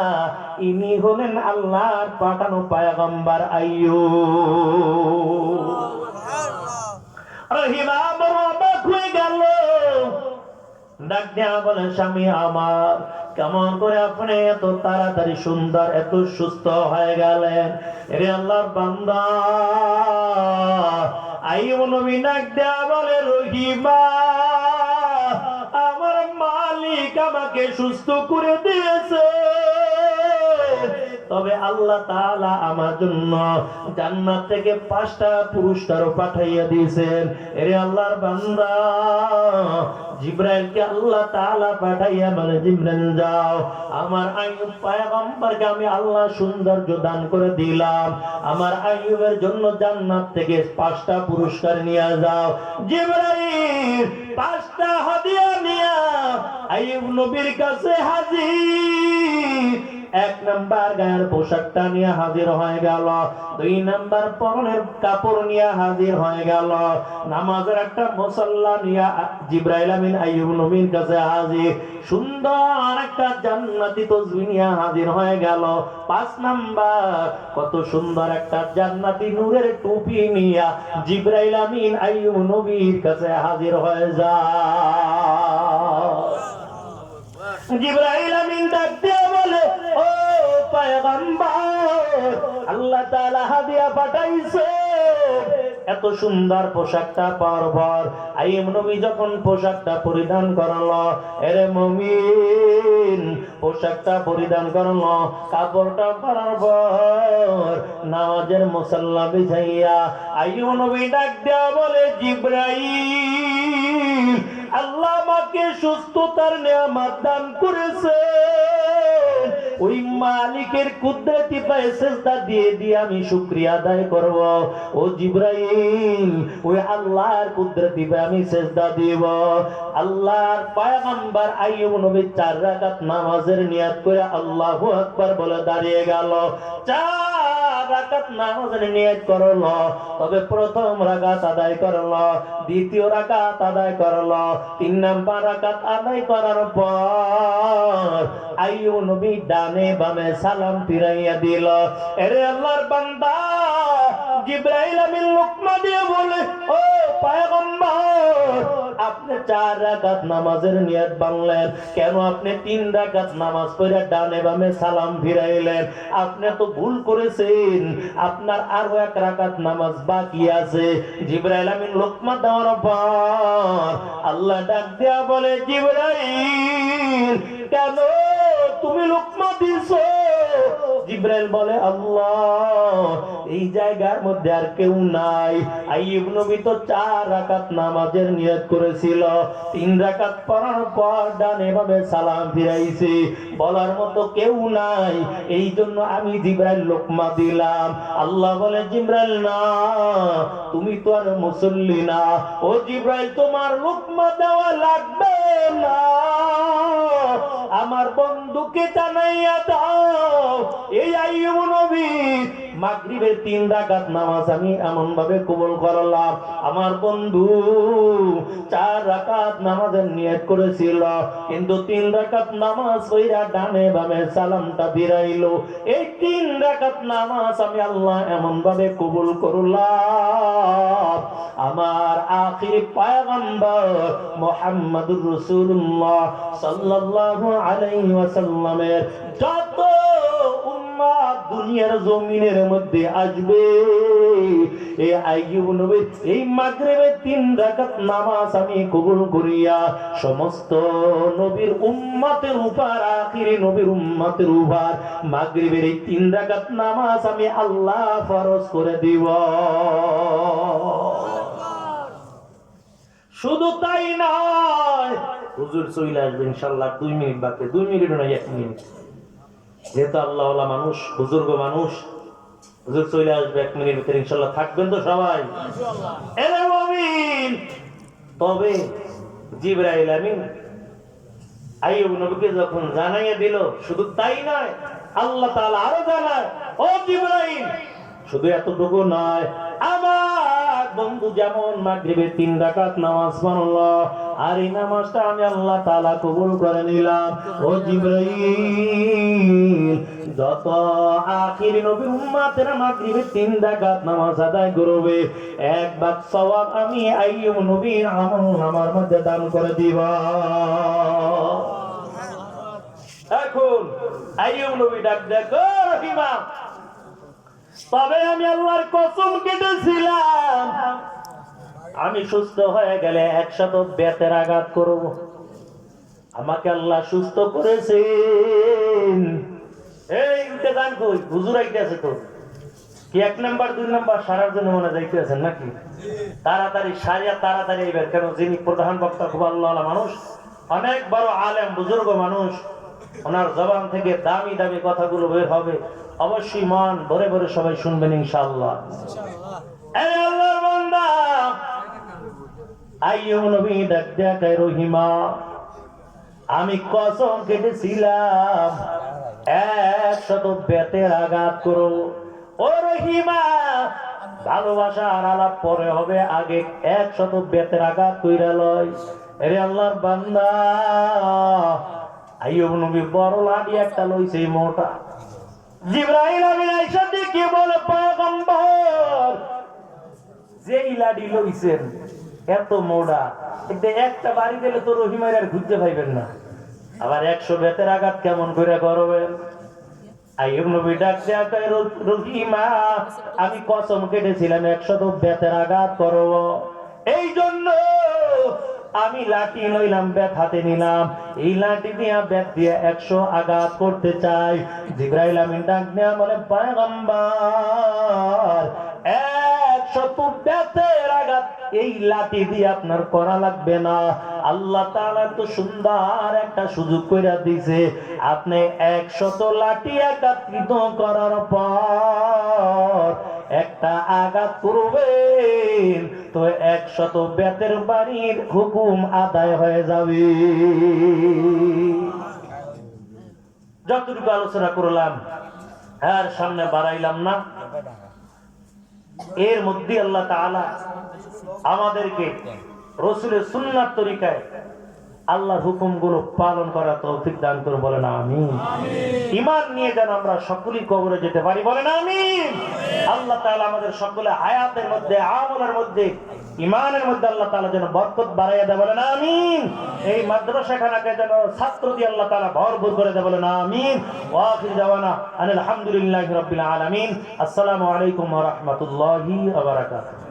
ইনি হলেন আল্লাহর পাঠানো পয়গম্বর আইয়ুব। রহিমা বড় অবাক হয়ে গেল, ডাক দিয়া বলে, স্বামী আমার, কেমন করে আপনি এত তাড়াতাড়ি সুন্দর, এত সুস্থ হয়ে গেলেন? রে আল্লাহর বান্দা, আইয়ুব নবী ডাক দিয়া বলে, রহিমা আমার মালিক আমাকে সুস্থ করে দিয়েছে, তবে আল্লাহ তাআলা আমার জন্য জান্নাত থেকে 5টা পুরস্কার পাঠাইয়া দিয়েছেন। এরে আল্লাহর বান্দা, জিবরাইলকে আল্লাহ তাআলা পাঠাইয়া বলে, জিবরাইল যাও, আমার আইয়ুব পয়গম্বরকে আমি আল্লাহ সৌন্দর্য দান করে দিলাম, আমার আইয়ুবের জন্য জান্নাত থেকে 5টা পুরস্কার নিয়ে যাও। জিবরাইল 5টা হাদিয়া নিয়ে আইয়ুব নবীর কাছে হাজির। 1 নাম্বার গায়ের পোশাকটা নিয়ে হাজির হয়ে গেল, 2 নাম্বার পরনের কাপড় নিয়ে হাজির হয়ে গেল, নামাজের একটা মুসাল্লা নিয়ে জিবরাইল আমিন আইয়ুব নবীর কাছে হাজির, সুন্দর একটা জান্নাতি তসবিহ নিয়ে হাজির হয়ে গেল। 5 নাম্বার কত সুন্দর একটা জান্নাতি নূরের টুপি নিয়ে জিবরাইল আমিন আইয়ুব নবীর কাছে হাজির হয়ে যায়। জিবরাইল আমিন ডাক দিয়ে বলে, ও পয়গম্বর, আল্লাহ তাআলা হাদিয়া পাঠাইছে। এত সুন্দর পোশাকটা পাওয়ার পর আইয়ুব নবী যখন পোশাকটা পরিধান করলো, এরে মুমিন, পোশাকটা পরিধান করলো, কাপড়টা পরার পর নামাজের মুসাল্লা বিছাইয়া আইয়ুব নবী ডাক দিয়া বলে, জিবরাইল, আল্লাহ আমাকে সুস্থতার নিয়ামত দান করেছে, ওই মালিকের কুদরতি পায়ে সিজদা দিয়ে দিয়ে আমি শুকরিয়া আদায় করব। ও জিবরাইল, ওই আল্লাহর কুদরতি পায়ে আমি সিজদা দেব। আল্লাহর পয়গম্বর আইয়ুব নবী 4 রাকাত নামাজের নিয়ত করে আল্লাহু আকবার বলে দাঁড়িয়ে গেল। 4 রাকাত নামাজের নিয়ত করলো, তবে প্রথম রাকাত আদায় করলো, দ্বিতীয় রাকাত আদায় করলো, 3 নাম্বার রাকাত আদায় করার পর আইয়ুব নবী ডানে বামে সালাম ফিরাইয়া দিল। এরে আল্লাহর বান্দা, জিবরাইল আমিন লোকমা দিয়ে বলে, ও পয়গম্বর, আপনি 4 রাকাত নামাজের নিয়ত বাংলেন কেন? আপনি 3 রাকাত নামাজ পড়ে ডানে বামে সালাম ফিরাইলেন, আপনি তো ভুল করেছেন, আপনার আরো 1 রাকাত নামাজ বাকি আছে। জিবরাইল আমিন লোকমা দেওয়ার পর আল্লাহ ডাক দিয়া বলে, জিবরাইল, কেন তুমি লোকমা দিছো? জিবরাইল বলে, আল্লাহ, এই জায়গার মধ্যে আর কেউ নাই। আইয়ুব নবী তো 4 রাকাত নামাজের নিয়ত করেছিল, 3 রাকাত পড়ার পর ডানে বামে সালাম ফিরাইছে, বলার মতো কেউ নাই, এই জন্য আমি জিবরাইল লোকমা দিলাম। আল্লাহ বলে, জিবরাইল না, তুমি তো আর মুসল্লি না, ও জিবরাইল, তোমার লোকমা দেওয়া লাগবে না, আমার বন্ধুকে জানাইয়া দাও, এই আইয়ুব নবী মাগরিবের 3 রাকাত নামাজ আমি এমন ভাবে কবুল করলাম, আমার বন্ধু 4 রাকাত নামাজের নিয়ত করেছিল, কিন্তু 3 রাকাত নামাজ পড়া ডানে বামে সালামটা ফিরাইলো। এই 3 রাকাত নামাজ আমি আল্লাহ এমন ভাবে কবুল করলাম, আমার আখির পয়গম্বর মুহাম্মদুর রাসূলুল্লাহ সাল্লাল্লাহু আলাইহি ওয়াসাল্লামের যত উম্মাত দুনিয়ার জমিনের মধ্যে আসবে, এই আইয়ুব নবী এই মাগরিবের 3 রাকাত নামাজ আমি কবুল করিয়া সমস্ত নবীর উম্মতের উপর, আখিরি নবীর উম্মতের উপর মাগরিবের এই 3 রাকাত নামাজ আমি আল্লাহ ফরজ করে দিব। শুধু তাই নয়, হুজুর চলে আসবে ইনশাআল্লাহ, 2 মিনিট বাকি, 2 মিনিট নয় 1 মিনিট, যেহেতু আল্লাহ ওয়ালা মানুষ, বুজুর্গ মানুষ, হুজুর চলে আসবে 1 মিনিট ভিতরে ইনশাআল্লাহ। থাকবেন তো সবাই ইনশাআল্লাহ? এরে মুমিন, তবে জিবরাইল আমিন আইয়ুব নবীকে যখন জানাইয়া দিল, শুধু তাই নয়, আল্লাহ তাআলা আরো জানায়, ও জিবরাইল শুধু এতটুকু নয়, আমার বন্ধু যেমন মাগরিবের 3 রাকাত নামাজ পড়লো, আর এই নামাজটা আমি আল্লাহ তাআলা কবুল করে নিলাম। ও জিবরাইল যত আখির নবীর উম্মতেরা মাগরিবের 3 রাকাত নামাজ আদায় করবে, 1 ভাগ সওয়াব আমি আইয়ুব নবীর আমলনামার মধ্যে দান করে দিব। এখন আইয়ুব নবী ডাক দেখো রহিমা, তবে আমি আল্লাহর কসম কেটেছিলাম আমি সুস্থ হয়ে গেলে 100 বেতের আঘাত করব। আমাকে আল্লাহ সুস্থ করেছেন। এই উঠে যান, কই হুজুর আইতেছে তো, কি 1 নাম্বার 2 নাম্বার সারার জন্য মনে যাইতেছেন নাকি? তাড়াতাড়ি সারিয়া তাড়াতাড়ি এবার, কেন যিনি প্রধান বক্তা খুব আল্লাহওয়ালা মানুষ, অনেক বড় আলেম বুজুর্গ মানুষ, ওনার জবান থেকে দামি দামি কথাগুলো বের হবে, অবশ্যই মন ভরে ভরে সবাই শুনবেন ইনশাআল্লাহ। এই আল্লাহর বান্দা আইয়ুব নবী ডাক দেয়া, রহিমা আমি কসম কেটেছিলাম 100 বেতের আঘাত করো। ও রহিমা, ভালোবাসার আলাপ পরে হবে, আগে 100 বেতের আঘাত কইরা লয়। আরে আল্লাহর বান্দা আইয়ুব নবী বড় লাঠি একটা লইছে মোটা। জিবরাইল আমিন আয়েশা দেখে বলে, পয়গম্বর যেই লাঠি লইছেন এত মোটা, কিন্তু একটা বাড়ি দিলে তো রহিমার আর ঘুরতে পাইবেন না, আবার 100 বেতের আঘাত কেমন করে করবেন? আইয়ুব নবী ডাক দেয়া কয়, রহিমা আমি কসম কেটেছিলাম 100 বেতের আঘাত করব, এই জন্য আমি লাঠি লইলাম, বেত হাতে নিলাম, এই লাঠি দিয়া বেত দিয়ে 100 আঘাত করতে চাই। জিবরাইল আমিন ডাক দেয়া বলে, পয়গম্বর 100 বেতের আঘাত এই লাঠি দিয়ে আপনার করা লাগবে না, আল্লাহ তাআলা তো সুন্দর একটা সুযোগ কইরা দিয়েছে, আপনি 100 লাঠি একত্রিত করার পর একটা আঘাত করবেন তো 100 বেতের বাড়ির হুকুম আদায় হয়ে যাবে। যতটুকু আলোচনা করলাম আর সামনে বাড়াইলাম না, এর মধ্যে আল্লাহ তাআলা আমাদেরকে রাসূলের সুন্নাত তরিকায় আল্লাহর হুকুমগুলো পালন করার তৌফিক দান করুন, বলেন আমিন। ঈমান নিয়ে যেন আমরা সকলেই কবরে যেতে পারি, বলেন আমিন। আল্লাহ তাআলা আমাদের সকলে হায়াতের মধ্যে, আমলের মধ্যে, ঈমানের মধ্যে আল্লাহ তাআলা যেন বরকত বাড়াইয়া দেয়, বলেন আমিন। এই মাদ্রাসাখানাকে যেন ছাত্র দিয়ে আল্লাহ তাআলা ভরপুর করে দেয়, বলেন আমিন। ওয়া আখির দাওয়ানা আলহামদুলিল্লাহি রাব্বিল আলামিন। আসসালামু আলাইকুম ওয়া রাহমাতুল্লাহি ওয়া বারাকাতুহু।